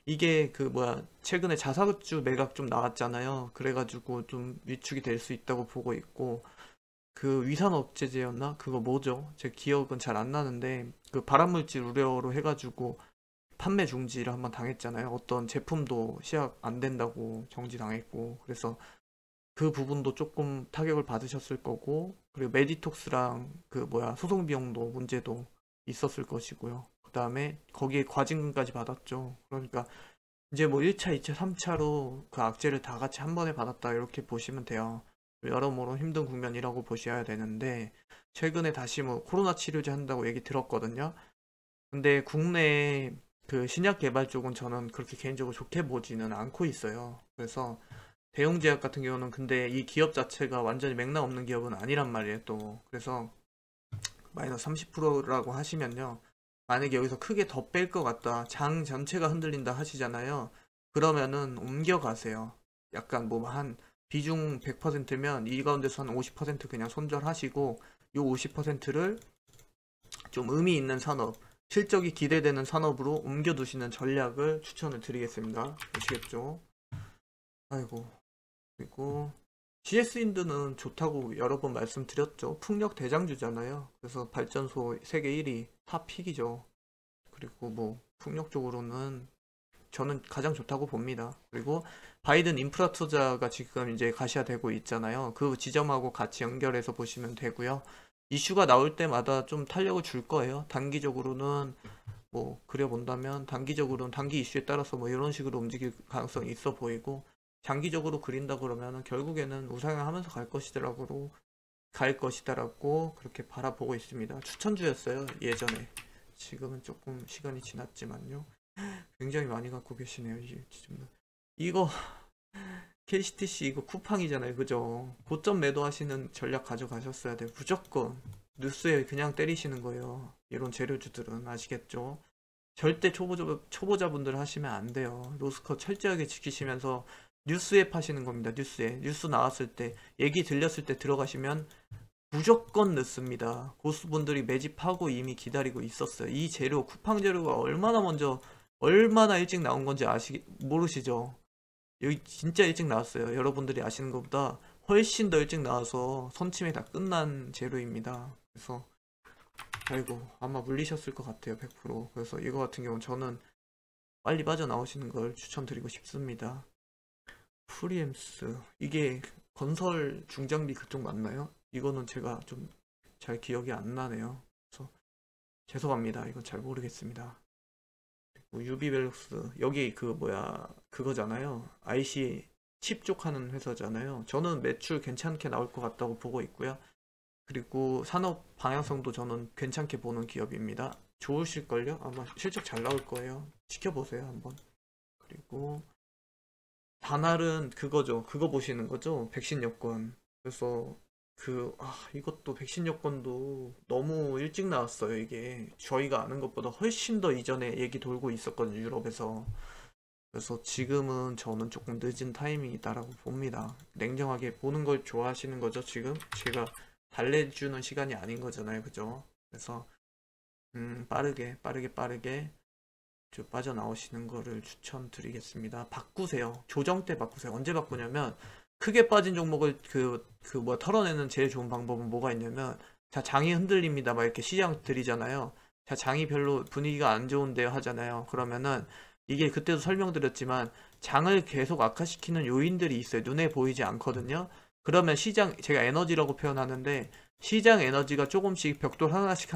이게 그 뭐야, 최근에 자사주 매각 좀 나왔잖아요. 그래가지고 좀 위축이 될 수 있다고 보고 있고, 그 위산업체제였나? 그거 뭐죠? 제 기억은 잘 안 나는데, 그 발암물질 우려로 해가지고 판매 중지를 한번 당했잖아요. 어떤 제품도 시작 안 된다고 정지당했고, 그래서 그 부분도 조금 타격을 받으셨을 거고, 그리고 메디톡스랑 그 뭐야 소송 비용도 문제도 있었을 것이고요. 그 다음에 거기에 과징금까지 받았죠. 그러니까 이제 뭐 1차, 2차, 3차로 그 악재를 다 같이 한 번에 받았다 이렇게 보시면 돼요. 여러모로 힘든 국면이라고 보셔야 되는데, 최근에 다시 뭐 코로나 치료제 한다고 얘기 들었거든요. 근데 국내 그 신약 개발 쪽은 저는 그렇게 개인적으로 좋게 보지는 않고 있어요. 그래서 대웅제약 같은 경우는, 근데 이 기업 자체가 완전히 맥락 없는 기업은 아니란 말이에요, 또. 그래서 마이너스 30%라고 하시면요. 만약에 여기서 크게 더 뺄 것 같다, 장 전체가 흔들린다 하시잖아요. 그러면은 옮겨가세요. 약간 뭐 한 비중 100%면 이 가운데서 한 50% 그냥 손절하시고, 요 50%를 좀 의미 있는 산업, 실적이 기대되는 산업으로 옮겨두시는 전략을 추천을 드리겠습니다. 아시겠죠? 아이고. 그리고 GS인드는 좋다고 여러 번 말씀드렸죠. 풍력 대장주잖아요. 그래서 발전소 세계 1위 탑픽이죠. 그리고 뭐 풍력 쪽으로는 저는 가장 좋다고 봅니다. 그리고 바이든 인프라 투자가 지금 이제 가시화되고 있잖아요. 그 지점하고 같이 연결해서 보시면 되고요. 이슈가 나올 때마다 좀 탄력을 줄 거예요. 단기적으로는 뭐 그려본다면, 단기적으로는 단기 이슈에 따라서 뭐 이런 식으로 움직일 가능성이 있어 보이고, 장기적으로 그린다 그러면 결국에는 우상향하면서 갈 것이다라고 그렇게 바라보고 있습니다. 추천주였어요, 예전에. 지금은 조금 시간이 지났지만요. 굉장히 많이 갖고 계시네요. 이거 KCTC 이거 쿠팡이잖아요, 그죠? 고점 매도하시는 전략 가져가셨어야 돼요. 무조건 뉴스에 그냥 때리시는 거예요. 이런 재료주들은. 아시겠죠? 절대 초보자분들 하시면 안 돼요. 로스컷 철저하게 지키시면서 뉴스에 파시는 겁니다. 뉴스 나왔을 때, 얘기 들렸을 때 들어가시면 무조건 늦습니다. 고수분들이 매집하고 이미 기다리고 있었어요. 이 재료, 쿠팡 재료가 얼마나 일찍 나온 건지 모르시죠? 여기 진짜 일찍 나왔어요. 여러분들이 아시는 것보다 훨씬 더 일찍 나와서 선침이 다 끝난 재료입니다. 그래서 아이고, 아마 물리셨을 것 같아요. 100%. 그래서 이거 같은 경우는 저는 빨리 빠져나오시는 걸 추천드리고 싶습니다. 프리엠스, 이게 건설 중장비 그쪽 맞나요? 이거는 제가 좀 잘 기억이 안 나네요. 그래서 죄송합니다. 이건 잘 모르겠습니다. 유비벨룩스 여기 그 뭐야 그거잖아요. IC 칩 쪽 하는 회사잖아요. 저는 매출 괜찮게 나올 것 같다고 보고 있고요. 그리고 산업 방향성도 저는 괜찮게 보는 기업입니다. 좋으실걸요? 아마 실적 잘 나올 거예요. 지켜보세요 한번. 그리고 다날은 그거죠. 그거 보시는 거죠. 백신 여권. 그래서 이것도 백신 여권도 너무 일찍 나왔어요. 이게 저희가 아는 것보다 훨씬 더 이전에 얘기 돌고 있었거든요. 유럽에서. 그래서 지금은 저는 조금 늦은 타이밍이다라고 봅니다. 냉정하게 보는 걸 좋아하시는 거죠. 지금 제가 달래주는 시간이 아닌 거잖아요. 그죠? 그래서 빠르게 빠져나오시는 거를 추천드리겠습니다. 바꾸세요. 조정 때 바꾸세요. 언제 바꾸냐면 크게 빠진 종목을 털어내는 제일 좋은 방법은 뭐가 있냐면, 자, 장이 흔들립니다. 막 이렇게 시장 들이잖아요. 자, 장이 별로 분위기가 안 좋은데요 하잖아요. 그러면은 이게 그때도 설명드렸지만 장을 계속 악화시키는 요인들이 있어요. 눈에 보이지 않거든요. 그러면 시장, 제가 에너지라고 표현하는데 시장 에너지가 조금씩 벽돌 하나씩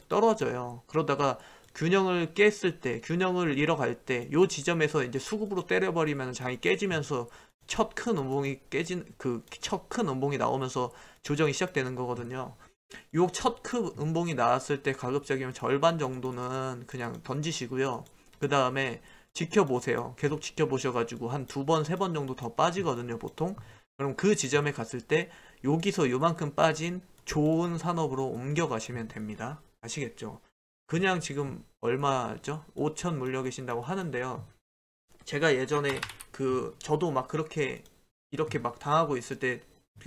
떨어져요. 그러다가 균형을 깼을 때, 균형을 잃어갈 때, 요 지점에서 이제 수급으로 때려버리면 장이 깨지면서 첫 큰 음봉이 나오면서 조정이 시작되는 거거든요. 요 첫 큰 음봉이 나왔을 때 가급적이면 절반 정도는 그냥 던지시고요. 그 다음에 지켜보세요. 계속 지켜보셔가지고 한 두 번, 세 번 정도 더 빠지거든요, 보통. 그럼 그 지점에 갔을 때 여기서 요만큼 빠진 좋은 산업으로 옮겨가시면 됩니다. 아시겠죠? 그냥 지금 얼마죠? 5천 물려 계신다고 하는데요. 제가 예전에 저도 막 그렇게 이렇게 막 당하고 있을 때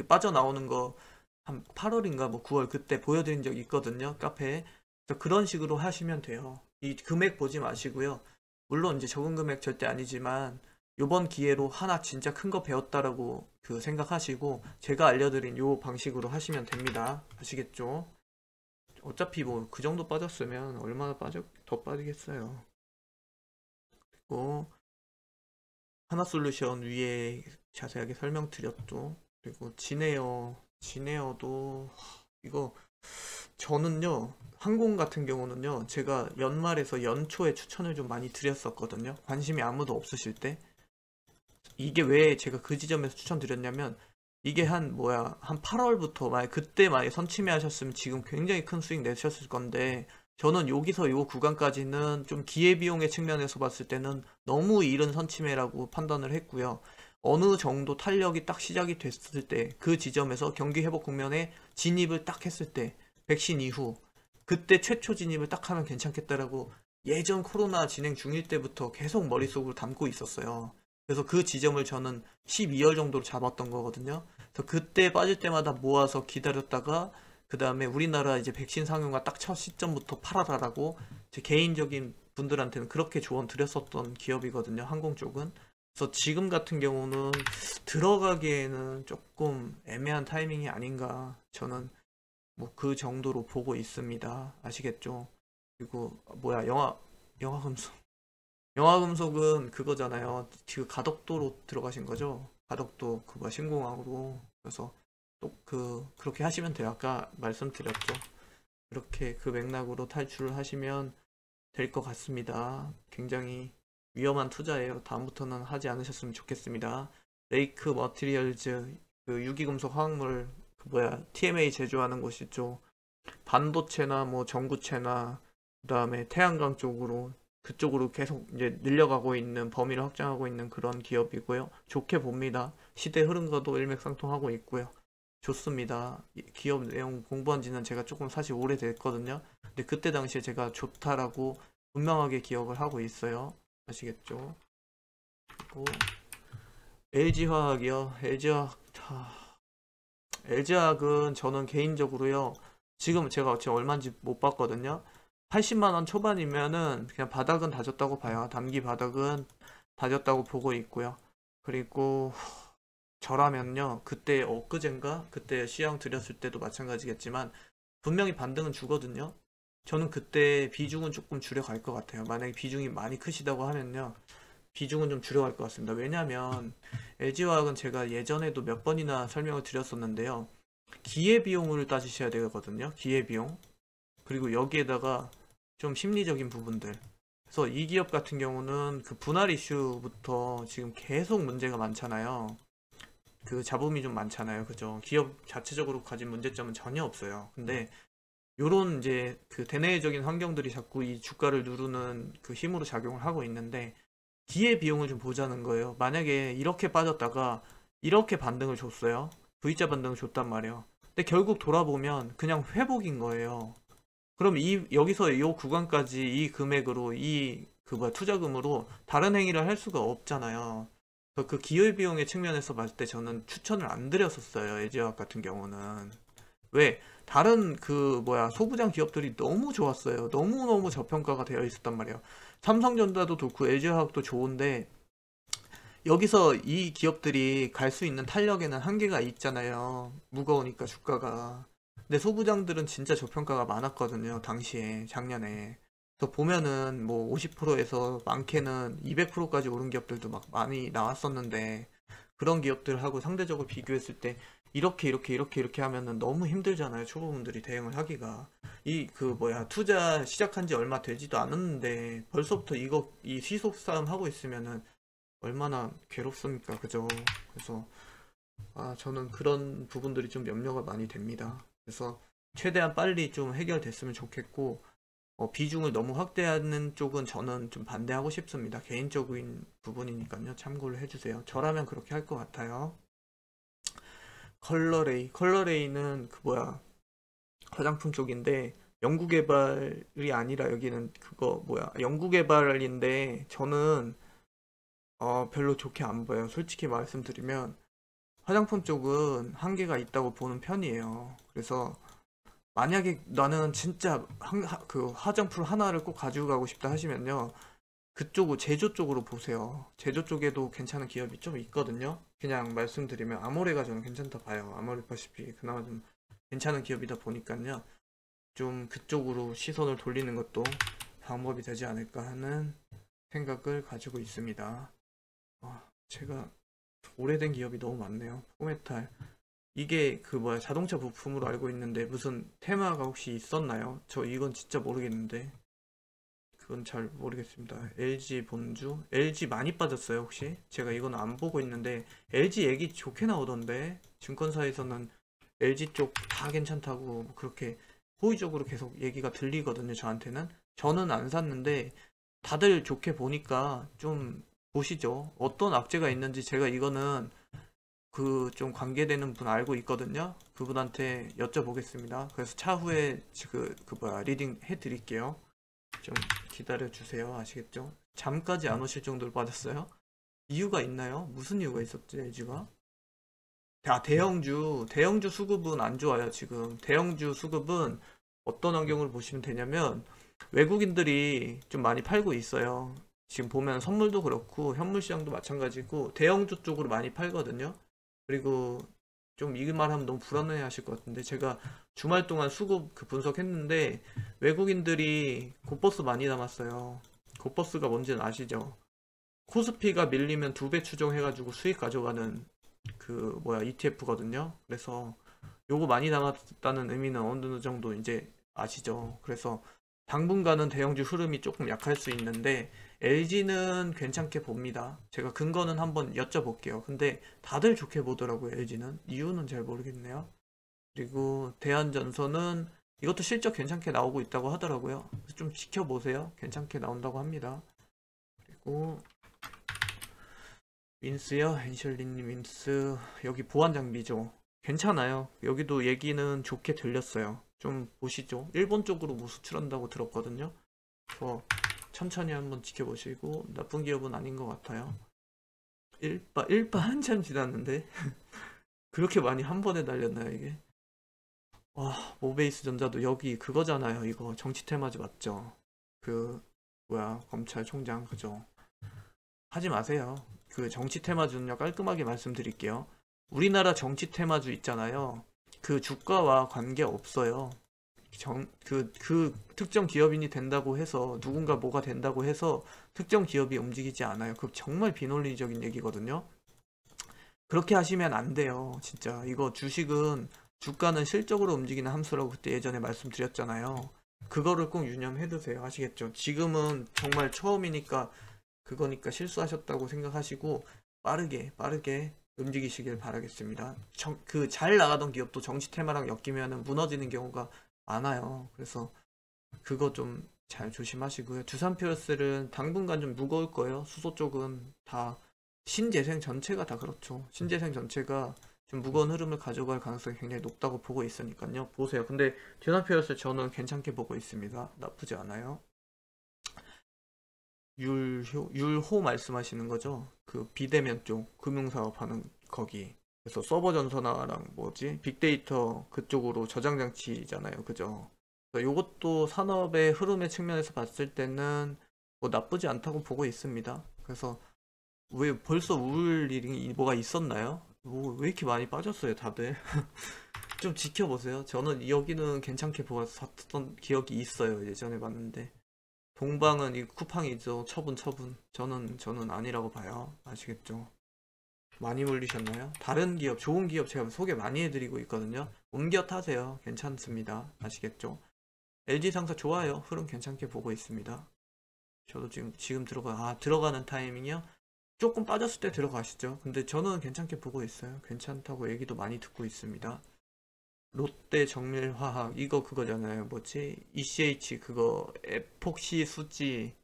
빠져나오는 거 한 8월인가 뭐 9월 그때 보여드린 적이 있거든요. 카페에. 그래서 그런 식으로 하시면 돼요. 이 금액 보지 마시고요. 물론 이제 적은 금액 절대 아니지만 요번 기회로 하나 진짜 큰 거 배웠다라고 생각하시고 제가 알려드린 요 방식으로 하시면 됩니다. 아시겠죠? 어차피 뭐 그 정도 빠졌으면 얼마나 더 빠지겠어요. 그리고 하나솔루션 위에 자세하게 설명드렸죠. 그리고 진에어도 이거 저는요, 항공 같은 경우는요, 제가 연말에서 연초에 추천을 좀 많이 드렸었거든요. 관심이 아무도 없으실 때. 이게 왜 제가 그 지점에서 추천드렸냐면, 이게 한 8월부터 그때 만약에 선침해 하셨으면 지금 굉장히 큰 수익 내셨을 건데, 저는 여기서 요 구간까지는 좀 기회비용의 측면에서 봤을 때는 너무 이른 선침해라고 판단을 했고요. 어느 정도 탄력이 딱 시작이 됐을 때, 그 지점에서 경기 회복 국면에 진입을 딱 했을 때, 백신 이후 그때 최초 진입을 딱 하면 괜찮겠다라고 예전 코로나 진행 중일 때부터 계속 머릿속으로 담고 있었어요. 그래서 그 지점을 저는 12월 정도로 잡았던 거거든요. 그래서 그때 빠질 때마다 모아서 기다렸다가 그 다음에 우리나라 이제 백신 상용화 딱 첫 시점부터 팔아라라고 제 개인적인 분들한테는 그렇게 조언 드렸었던 기업이거든요. 항공 쪽은. 그래서 지금 같은 경우는 들어가기에는 조금 애매한 타이밍이 아닌가 저는 뭐 그 정도로 보고 있습니다. 아시겠죠? 그리고 영화금속은 그거잖아요. 지금 가덕도로 들어가신 거죠? 가덕도 신공항으로. 그래서 또 그렇게 하시면 돼요. 아까 말씀드렸죠. 그렇게 그 맥락으로 탈출을 하시면 될 것 같습니다. 굉장히 위험한 투자예요. 다음부터는 하지 않으셨으면 좋겠습니다. 레이크 머티리얼즈 유기금속 화학물 TMA 제조하는 곳 있죠. 반도체나 뭐 전구체나 그다음에 태양광 쪽으로 그쪽으로 계속 이제 늘려가고 있는 범위를 확장하고 있는 그런 기업이고요. 좋게 봅니다. 시대 흐름과도 일맥상통하고 있고요. 좋습니다. 기업 내용 공부한 지는 제가 조금 사실 오래됐거든요. 근데 그때 당시에 제가 좋다라고 분명하게 기억을 하고 있어요. 아시겠죠? 그리고 LG화학이요. LG화학은 저는 개인적으로요. 지금 제가 얼마인지 못 봤거든요. 80만원 초반이면은 그냥 바닥은 다졌다고 봐요. 단기 바닥은 다졌다고 보고 있고요. 그리고 저라면요. 그때 엊그젠가 그때 시향 드렸을 때도 마찬가지겠지만 분명히 반등은 주거든요. 저는 그때 비중은 조금 줄여갈 것 같아요. 만약에 비중이 많이 크시다고 하면요. 비중은 좀 줄여갈 것 같습니다. 왜냐하면 LG화학은 제가 예전에도 몇 번이나 설명을 드렸었는데요. 기회비용을 따지셔야 되거든요. 기회비용. 그리고 여기에다가 좀 심리적인 부분들. 그래서 이 기업 같은 경우는 그 분할 이슈부터 지금 계속 문제가 많잖아요. 그 잡음이 좀 많잖아요. 그죠? 기업 자체적으로 가진 문제점은 전혀 없어요. 근데 요런 이제 그 대내적인 환경들이 자꾸 이 주가를 누르는 그 힘으로 작용을 하고 있는데, 기회 비용을 좀 보자는 거예요. 만약에 이렇게 빠졌다가 이렇게 반등을 줬어요. V자 반등을 줬단 말이에요. 근데 결국 돌아보면 그냥 회복인 거예요. 그럼 이 여기서 이 구간까지 이 금액으로 이 그 뭐야 투자금으로 다른 행위를 할 수가 없잖아요. 그래서 그 기회비용의 측면에서 봤을 때 저는 추천을 안 드렸었어요. LG화학 같은 경우는. 왜? 다른 그 뭐야 소부장 기업들이 너무 좋았어요. 너무너무 저평가가 되어 있었단 말이에요. 삼성전자도 좋고 LG화학도 좋은데, 여기서 이 기업들이 갈 수 있는 탄력에는 한계가 있잖아요. 무거우니까 주가가. 근데 소부장들은 진짜 저평가가 많았거든요. 당시에 작년에. 그래서 보면은 뭐 50%에서 많게는 200%까지 오른 기업들도 막 많이 나왔었는데, 그런 기업들하고 상대적으로 비교했을 때 이렇게 하면은 너무 힘들잖아요. 초보분들이 대응을 하기가. 이 그 뭐야 투자 시작한 지 얼마 되지도 않았는데 벌써부터 이거 이 시속 싸움 하고 있으면은 얼마나 괴롭습니까, 그죠? 그래서 저는 그런 부분들이 좀 염려가 많이 됩니다. 그래서 최대한 빨리 좀 해결됐으면 좋겠고, 비중을 너무 확대하는 쪽은 저는 좀 반대하고 싶습니다. 개인적인 부분이니까요. 참고를 해주세요. 저라면 그렇게 할 것 같아요. 컬러레이는 그 뭐야 화장품 쪽인데, 연구개발이 아니라 여기는 그거 뭐야 연구개발인데, 저는 별로 좋게 안 봐요. 솔직히 말씀드리면 화장품 쪽은 한계가 있다고 보는 편이에요. 그래서 만약에 나는 진짜 그 화장품 하나를 꼭 가지고 가고 싶다 하시면요, 그쪽을 제조 쪽으로 보세요. 제조 쪽에도 괜찮은 기업이 좀 있거든요. 그냥 말씀드리면 아모레가 저는 괜찮다 봐요. 아모레 파시픽 그나마 좀 괜찮은 기업이다 보니까요. 좀 그쪽으로 시선을 돌리는 것도 방법이 되지 않을까 하는 생각을 가지고 있습니다. 제가 오래된 기업이 너무 많네요. 포메탈. 이게 그 뭐야 자동차 부품으로 알고 있는데 무슨 테마가 혹시 있었나요? 저 이건 진짜 모르겠는데. 그건 잘 모르겠습니다. LG 본주? LG 많이 빠졌어요, 혹시? 제가 이건 안 보고 있는데 LG 얘기 좋게 나오던데, 증권사에서는 LG 쪽 다 괜찮다고 뭐 그렇게 호의적으로 계속 얘기가 들리거든요, 저한테는. 저는 안 샀는데 다들 좋게 보니까 좀 보시죠. 어떤 악재가 있는지 제가 이거는 그 좀 관계되는 분 알고 있거든요. 그분한테 여쭤보겠습니다. 그래서 차후에 그 뭐야 리딩 해드릴게요. 좀 기다려 주세요. 아시겠죠? 잠까지 안 오실 정도로 빠졌어요? 이유가 있나요? 무슨 이유가 있었지, LG가? 대형주 수급은 안 좋아요, 지금. 대형주 수급은 어떤 환경으로 보시면 되냐면, 외국인들이 좀 많이 팔고 있어요. 지금 보면 선물도 그렇고, 현물 시장도 마찬가지고, 대형주 쪽으로 많이 팔거든요. 그리고 좀 이 말하면 너무 불안해 하실 것 같은데, 제가 주말 동안 수급 그 분석했는데, 외국인들이 곧버스 많이 남았어요. 곧버스가 뭔지는 아시죠? 코스피가 밀리면 2배 추정해가지고 수익 가져가는 그 뭐야 ETF거든요. 그래서 요거 많이 남았다는 의미는 어느 정도 이제 아시죠? 그래서 당분간은 대형주 흐름이 조금 약할 수 있는데, LG는 괜찮게 봅니다. 제가 근거는 한번 여쭤볼게요. 근데 다들 좋게 보더라고요, LG는. 이유는 잘 모르겠네요. 그리고 대한전선은 이것도 실적 괜찮게 나오고 있다고 하더라고요. 좀 지켜보세요. 괜찮게 나온다고 합니다. 그리고 윈스요? 엔셜린님 윈스. 여기 보안 장비죠. 괜찮아요. 여기도 얘기는 좋게 들렸어요. 좀 보시죠. 일본 쪽으로 뭐 수출한다고 들었거든요. 그래서 천천히 한번 지켜보시고, 나쁜 기업은 아닌 것 같아요. 일바 한참 지났는데 그렇게 많이 한 번에 날렸나요 이게? 와, 모베이스 전자도 여기 그거잖아요. 이거 정치 테마주 맞죠? 그 뭐야 검찰총장 그죠? 하지 마세요. 그 정치 테마주는요, 깔끔하게 말씀드릴게요. 우리나라 정치 테마주 있잖아요. 그 주가와 관계 없어요. 그 특정 기업인이 된다고 해서, 누군가 뭐가 된다고 해서 특정 기업이 움직이지 않아요. 그 정말 비논리적인 얘기거든요. 그렇게 하시면 안 돼요. 진짜 이거 주식은 주가는 실적으로 움직이는 함수라고 그때 예전에 말씀드렸잖아요. 그거를 꼭 유념해 두세요. 아시겠죠? 지금은 정말 처음이니까 그거니까 실수하셨다고 생각하시고 빠르게 움직이시길 바라겠습니다. 그 잘 나가던 기업도 정치 테마랑 엮이면 무너지는 경우가 많아요. 그래서 그거 좀 잘 조심하시고요. 두산 표어스는 당분간 좀 무거울 거예요. 수소 쪽은 다 신재생 전체가 다 그렇죠. 신재생 전체가 좀 무거운 흐름을 가져갈 가능성이 굉장히 높다고 보고 있으니까요. 보세요. 근데 두산 표어스 저는 괜찮게 보고 있습니다. 나쁘지 않아요. 율호 말씀하시는 거죠? 그 비대면 쪽 금융사업 하는 거기. 그래서 서버 전선화랑 뭐지? 빅데이터 그쪽으로 저장 장치잖아요. 그죠? 그래서 요것도 산업의 흐름의 측면에서 봤을 때는 뭐 나쁘지 않다고 보고 있습니다. 그래서 왜 벌써 울 일이 뭐가 있었나요? 뭐 왜 이렇게 많이 빠졌어요, 다들? 좀 지켜보세요. 저는 여기는 괜찮게 보고 샀던 기억이 있어요. 예전에 봤는데. 동방은 이 쿠팡이죠. 처분. 저는 아니라고 봐요. 아시겠죠? 많이 몰리셨나요? 다른 기업, 좋은 기업 제가 소개 많이 해드리고 있거든요. 옮겨 타세요. 괜찮습니다. 아시겠죠? LG상사 좋아요. 흐름 괜찮게 보고 있습니다. 저도 지금 들어가는 타이밍이요? 조금 빠졌을 때 들어가시죠. 근데 저는 괜찮게 보고 있어요. 괜찮다고 얘기도 많이 듣고 있습니다. 롯데 정밀화학 이거 그거잖아요. 뭐지? ECH 그거 에폭시 수지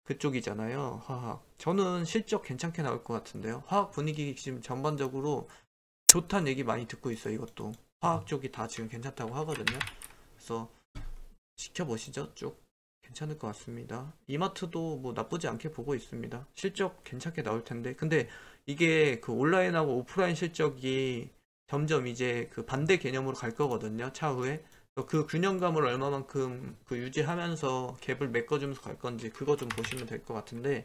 그쪽이잖아요. 화학. 저는 실적 괜찮게 나올 것 같은데요. 화학 분위기 지금 전반적으로 좋다는 얘기 많이 듣고 있어요. 이것도 화학 쪽이 다 지금 괜찮다고 하거든요. 그래서 지켜보시죠. 쭉 괜찮을 것 같습니다. 이마트도 뭐 나쁘지 않게 보고 있습니다. 실적 괜찮게 나올 텐데 근데 이게 그 온라인하고 오프라인 실적이 점점 이제 그 반대 개념으로 갈 거거든요. 차후에 그 균형감을 얼마만큼 그 유지하면서 갭을 메꿔주면서 갈 건지 그거 좀 보시면 될 것 같은데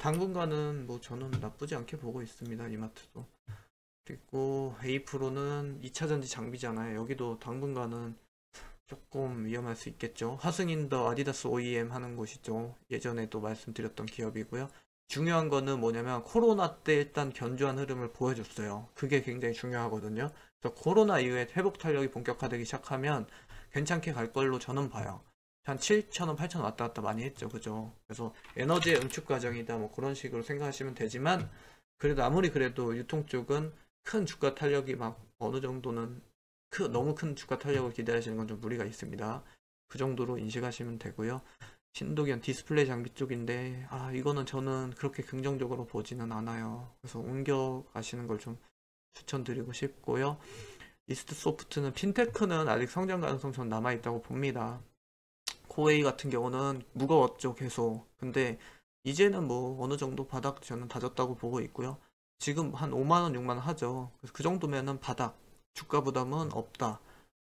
당분간은 뭐 저는 나쁘지 않게 보고 있습니다. 이마트도. 그리고 에이프로는 2차전지 장비잖아요. 여기도 당분간은 조금 위험할 수 있겠죠. 화승인더 아디다스 OEM 하는 곳이죠. 예전에도 말씀드렸던 기업이고요. 중요한 거는 뭐냐면 코로나 때 일단 견조한 흐름을 보여줬어요. 그게 굉장히 중요하거든요. 그래서 코로나 이후에 회복 탄력이 본격화되기 시작하면 괜찮게 갈 걸로 저는 봐요. 한 7,000원, 8,000원 왔다 갔다 많이 했죠. 그죠? 그래서 에너지의 응축 과정이다 뭐 그런 식으로 생각하시면 되지만 그래도 아무리 그래도 유통 쪽은 큰 주가 탄력이 막 어느 정도는 너무 큰 주가 탄력을 기대하시는 건 좀 무리가 있습니다. 그 정도로 인식하시면 되고요. 신도견 디스플레이 장비 쪽인데 이거는 저는 그렇게 긍정적으로 보지는 않아요. 그래서 옮겨 가시는 걸 좀 추천드리고 싶고요. 이스트 소프트는 핀테크는 아직 성장 가능성 전 남아있다고 봅니다. 코웨이 같은 경우는 무거웠죠 계속. 근데 이제는 뭐 어느 정도 바닥 저는 다졌다고 보고 있고요. 지금 한 5만원 6만원 하죠. 그래서 그 정도면은 바닥 주가 부담은 없다.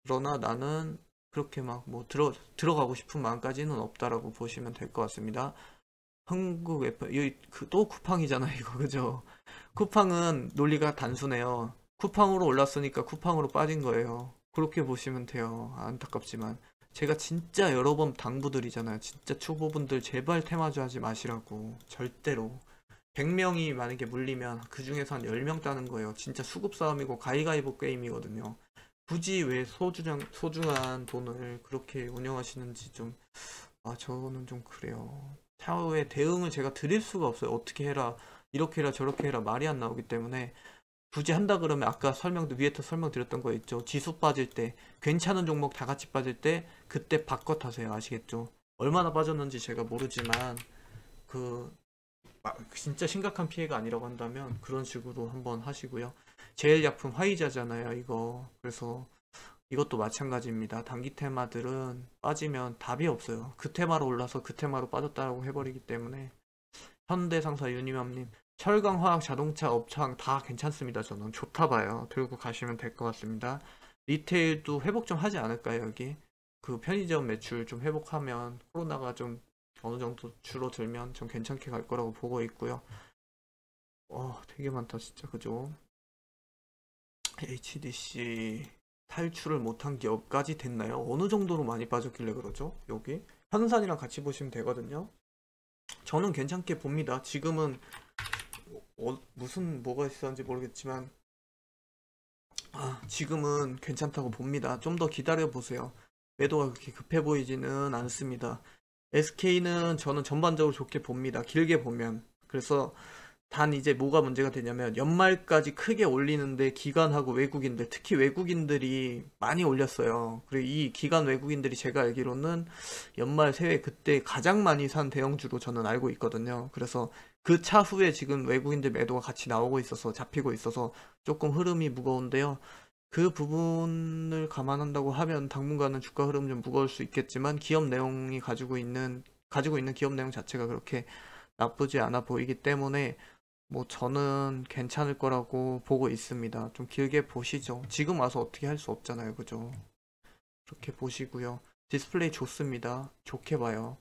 그러나 나는 그렇게 막 뭐 들어가고 싶은 마음까지는 없다라고 보시면 될 것 같습니다. 한국 F 또 쿠팡이잖아요 이거 그죠? 쿠팡은 논리가 단순해요. 쿠팡으로 올랐으니까 쿠팡으로 빠진 거예요. 그렇게 보시면 돼요. 안타깝지만 제가 진짜 여러 번 당부드리잖아요. 진짜 초보분들 제발 테마주 하지 마시라고. 절대로 100명이 만약에 물리면 그 중에서 한 10명 따는 거예요. 진짜 수급 싸움이고 가위가위보 게임이거든요. 굳이 왜 소중한 돈을 그렇게 운영하시는지 좀, 저는 좀 그래요. 차후에 대응을 제가 드릴 수가 없어요. 어떻게 해라, 이렇게 해라, 저렇게 해라 말이 안 나오기 때문에 굳이 한다 그러면 아까 위에서 설명드렸던 거 있죠. 지수 빠질 때, 괜찮은 종목 다 같이 빠질 때, 그때 바꿔 타세요. 아시겠죠? 얼마나 빠졌는지 제가 모르지만, 그, 진짜 심각한 피해가 아니라고 한다면 그런 식으로 한번 하시고요. 제일약품 화이자잖아요, 이거. 그래서 이것도 마찬가지입니다. 단기 테마들은 빠지면 답이 없어요. 그 테마로 올라서 그 테마로 빠졌다라고 해버리기 때문에 현대상사 유니맘님 철강, 화학, 자동차, 업황 다 괜찮습니다. 저는 좋다 봐요. 들고 가시면 될 것 같습니다. 리테일도 회복 좀 하지 않을까요, 여기? 그 편의점 매출 좀 회복하면 코로나가 좀 어느 정도 줄어들면 좀 괜찮게 갈 거라고 보고 있고요. 되게 많다 진짜 그죠? HDC 탈출을 못한 기업까지 됐나요? 어느 정도로 많이 빠졌길래 그러죠? 여기 현산이랑 같이 보시면 되거든요. 저는 괜찮게 봅니다. 지금은 무슨 뭐가 있었는지 모르겠지만 지금은 괜찮다고 봅니다. 좀 더 기다려 보세요. 매도가 그렇게 급해 보이지는 않습니다. SK는 저는 전반적으로 좋게 봅니다. 길게 보면. 그래서 단 이제 뭐가 문제가 되냐면 연말까지 크게 올리는데 기관하고 외국인들, 특히 외국인들이 많이 올렸어요. 그리고 이 기관 외국인들이 제가 알기로는 연말 새해 그때 가장 많이 산 대형주로 저는 알고 있거든요. 그래서 그 차후에 지금 외국인들 매도가 같이 나오고 있어서 잡히고 있어서 조금 흐름이 무거운데요. 그 부분을 감안한다고 하면 당분간은 주가 흐름 좀 무거울 수 있겠지만 기업 내용이 가지고 있는 기업 내용 자체가 그렇게 나쁘지 않아 보이기 때문에 뭐 저는 괜찮을 거라고 보고 있습니다. 좀 길게 보시죠. 지금 와서 어떻게 할 수 없잖아요. 그죠? 그렇게 보시고요. 디스플레이 좋습니다. 좋게 봐요.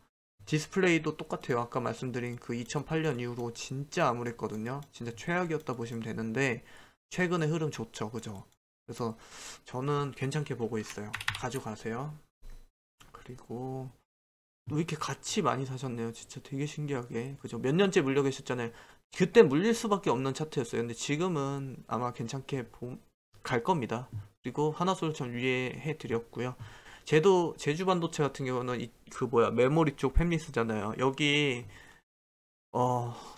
디스플레이도 똑같아요. 아까 말씀드린 그 2008년 이후로 진짜 암울했거든요. 진짜 최악이었다 보시면 되는데 최근에 흐름 좋죠. 그죠? 그래서 저는 괜찮게 보고 있어요. 가져가세요. 그리고 왜 이렇게 같이 많이 사셨네요. 진짜 되게 신기하게. 그죠? 몇 년째 물려 계셨잖아요. 그때 물릴 수밖에 없는 차트였어요. 근데 지금은 아마 괜찮게 갈 겁니다. 그리고 하나솔루션 위에 해드렸고요. 제주 반도체 같은 경우는 그 뭐야 메모리 쪽 팹리스잖아요. 여기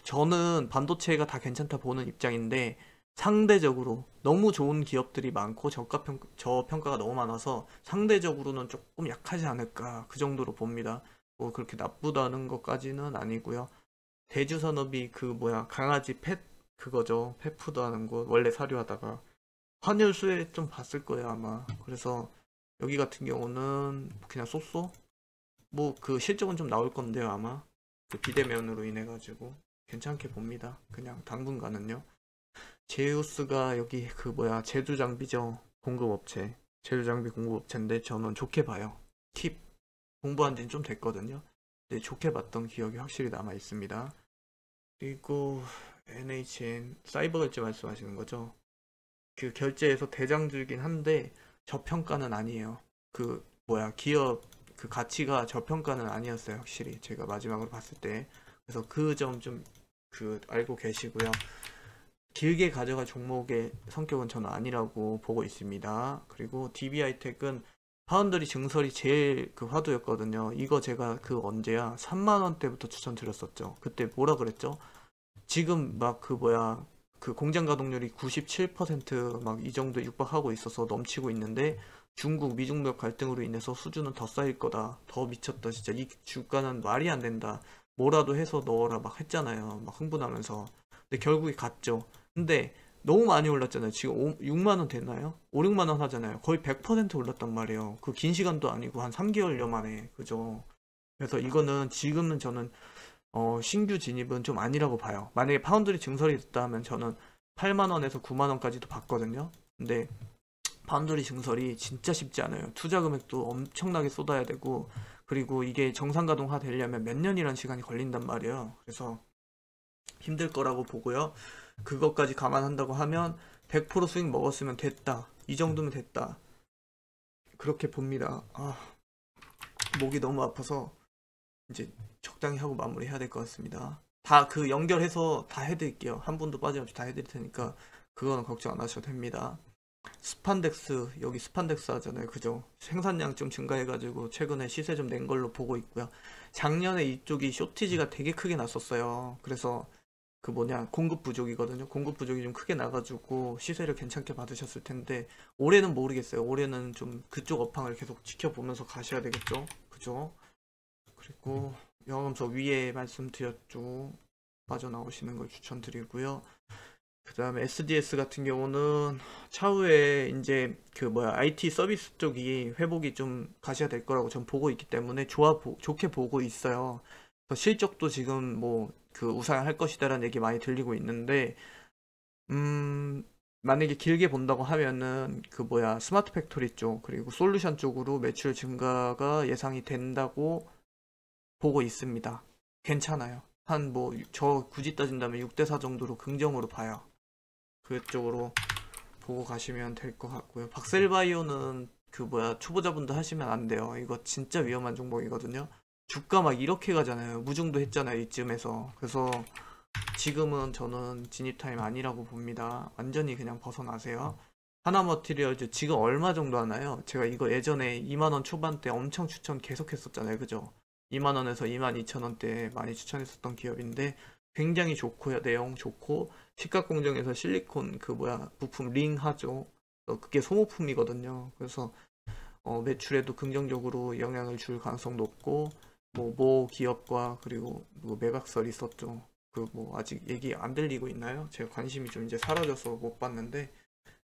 저는 반도체가 다 괜찮다 보는 입장인데 상대적으로 너무 좋은 기업들이 많고 저평가가 너무 많아서 상대적으로는 조금 약하지 않을까 그 정도로 봅니다. 뭐 그렇게 나쁘다는 것까지는 아니고요. 대주산업이 그 뭐야 강아지 펫 그거죠. 펫푸드 하는 거 원래 사료하다가 환율수에 좀 봤을 거예요 아마. 그래서 여기 같은 경우는 그냥 쏘쏘 뭐 그 실적은 좀 나올 건데요 아마 그 비대면으로 인해 가지고 괜찮게 봅니다. 그냥 당분간은요. 제우스가 여기 그 뭐야 제조 장비죠. 공급업체 제조 장비 공급업체인데 저는 좋게 봐요. 팁 공부한 지는 좀 됐거든요. 네, 좋게 봤던 기억이 확실히 남아 있습니다. 그리고 NHN 사이버 결제 말씀하시는 거죠? 그 결제에서 대장주긴 한데 저평가는 아니에요. 그 뭐야 기업 그 가치가 저평가는 아니었어요. 확실히 제가 마지막으로 봤을 때. 그래서 그 점 좀 그 알고 계시고요. 길게 가져갈 종목의 성격은 저는 아니라고 보고 있습니다. 그리고 DB하이텍은 파운드리 증설이 제일 그 화두였거든요. 이거 제가 그 언제야 3만원대부터 추천드렸었죠. 그때 뭐라 그랬죠? 지금 막 그 뭐야 그 공장 가동률이 97% 막 이 정도 육박하고 있어서 넘치고 있는데 중국 미중무역 갈등으로 인해서 수주는 더 쌓일 거다. 더 미쳤다. 진짜 이 주가는 말이 안 된다. 뭐라도 해서 넣어라 막 했잖아요. 막 흥분하면서. 근데 결국에 갔죠. 근데 너무 많이 올랐잖아요. 지금 6만 원 됐나요? 5, 6만 원 하잖아요. 거의 100% 올랐단 말이에요. 그 긴 시간도 아니고 한 3개월여 만에. 그죠? 그래서 이거는 지금은 저는 신규 진입은 좀 아니라고 봐요. 만약에 파운드리 증설이 됐다 하면 저는 8만 원에서 9만 원까지도 봤거든요. 근데 파운드리 증설이 진짜 쉽지 않아요. 투자 금액도 엄청나게 쏟아야 되고 그리고 이게 정상 가동화 되려면 몇 년이란 시간이 걸린단 말이에요. 그래서 힘들 거라고 보고요. 그것까지 감안한다고 하면 100% 수익 먹었으면 됐다. 이 정도면 됐다. 그렇게 봅니다. 목이 너무 아파서 이제 적당히 하고 마무리해야 될 것 같습니다. 다 그 연결해서 다 해드릴게요. 한 분도 빠짐없이 다 해드릴 테니까 그거는 걱정 안 하셔도 됩니다. 스판덱스 여기 스판덱스 하잖아요. 그죠? 생산량 좀 증가해가지고 최근에 시세 좀 낸 걸로 보고 있고요. 작년에 이쪽이 쇼티지가 되게 크게 났었어요. 그래서 그 뭐냐 공급 부족이거든요. 공급 부족이 좀 크게 나가지고 시세를 괜찮게 받으셨을 텐데 올해는 모르겠어요. 올해는 좀 그쪽 업황을 계속 지켜보면서 가셔야 되겠죠. 그죠? 그리고 영업소 위에 말씀드렸죠. 빠져나오시는 걸 추천드리고요. 그 다음에 SDS 같은 경우는 차후에 이제 그 뭐야 IT 서비스 쪽이 회복이 좀 가셔야 될 거라고 전 보고 있기 때문에 좋게 보고 있어요. 그래서 실적도 지금 뭐 그 우상할 것이다라는 얘기 많이 들리고 있는데 만약에 길게 본다고 하면은 그 뭐야 스마트 팩토리 쪽 그리고 솔루션 쪽으로 매출 증가가 예상이 된다고 보고 있습니다. 괜찮아요. 한 뭐 저 굳이 따진다면 6대4 정도로 긍정으로 봐요. 그쪽으로 보고 가시면 될 것 같고요. 박셀바이오는 그 뭐야 초보자분들 하시면 안 돼요. 이거 진짜 위험한 종목이거든요. 주가 막 이렇게 가잖아요. 무중도 했잖아요 이쯤에서. 그래서 지금은 저는 진입 타임 아니라고 봅니다. 완전히 그냥 벗어나세요. 하나머티리얼즈 지금 얼마 정도 하나요? 제가 이거 예전에 2만원 초반대 엄청 추천 계속 했었잖아요. 그죠? 2만원에서 22,000원대 많이 추천했었던 기업인데 굉장히 좋고요. 내용 좋고 식각공정에서 실리콘 그 뭐야 부품 링 하죠. 그게 소모품이거든요. 그래서 매출에도 긍정적으로 영향을 줄 가능성 높고 모 기업과 그리고 뭐 매각설이 있었죠. 그 뭐 아직 얘기 안 들리고 있나요? 제가 관심이 좀 이제 사라져서 못 봤는데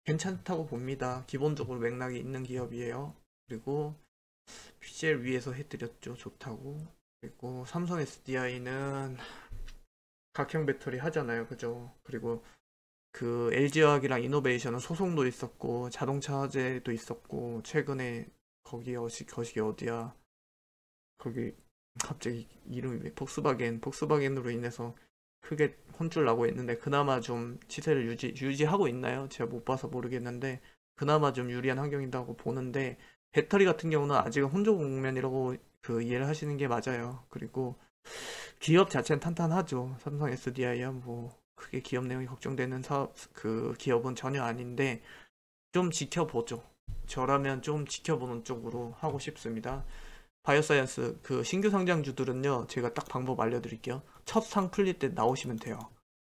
괜찮다고 봅니다. 기본적으로 맥락이 있는 기업이에요. 그리고 PCL 위에서 해드렸죠. 좋다고. 그리고 삼성 SDI는 각형 배터리 하잖아요. 그죠? 그리고 그 LG화학이랑 이노베이션은 소송도 있었고 자동차 화재도 있었고 최근에 거기 어디야? 거기 갑자기 이름이 왜 폭스바겐으로 인해서 크게 혼쭐 나고 있는데 그나마 좀 시세를 유지하고 있나요? 제가 못 봐서 모르겠는데 그나마 좀 유리한 환경이라고 보는데 배터리 같은 경우는 아직은 혼조 국면이라고 그 이해를 하시는 게 맞아요. 그리고 기업 자체는 탄탄하죠. 삼성 SDI야 뭐 크게 기업 내용이 걱정되는 그 기업은 전혀 아닌데 좀 지켜보죠. 저라면 좀 지켜보는 쪽으로 하고 싶습니다. 바이오사이언스 그 신규 상장주들은요 제가 딱 방법 알려드릴게요. 첫 상 풀릴 때 나오시면 돼요.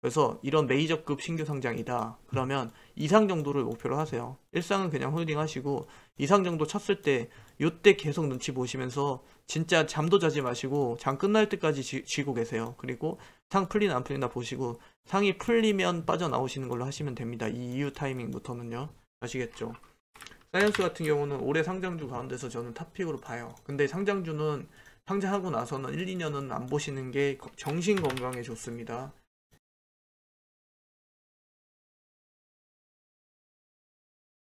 그래서 이런 메이저급 신규 상장이다 그러면 2상 정도를 목표로 하세요. 1상은 그냥 홀딩 하시고 2상 정도 쳤을 때 요때 계속 눈치 보시면서 진짜 잠도 자지 마시고 장 끝날 때까지 쥐고 계세요. 그리고 상 풀리나 안 풀리나 보시고 상이 풀리면 빠져나오시는 걸로 하시면 됩니다. 이 이후 타이밍부터는요. 아시겠죠? 사이언스 같은 경우는 올해 상장주 가운데서 저는 탑픽으로 봐요. 근데 상장주는 상장하고 나서는 1, 2년은 안 보시는 게 정신 건강에 좋습니다.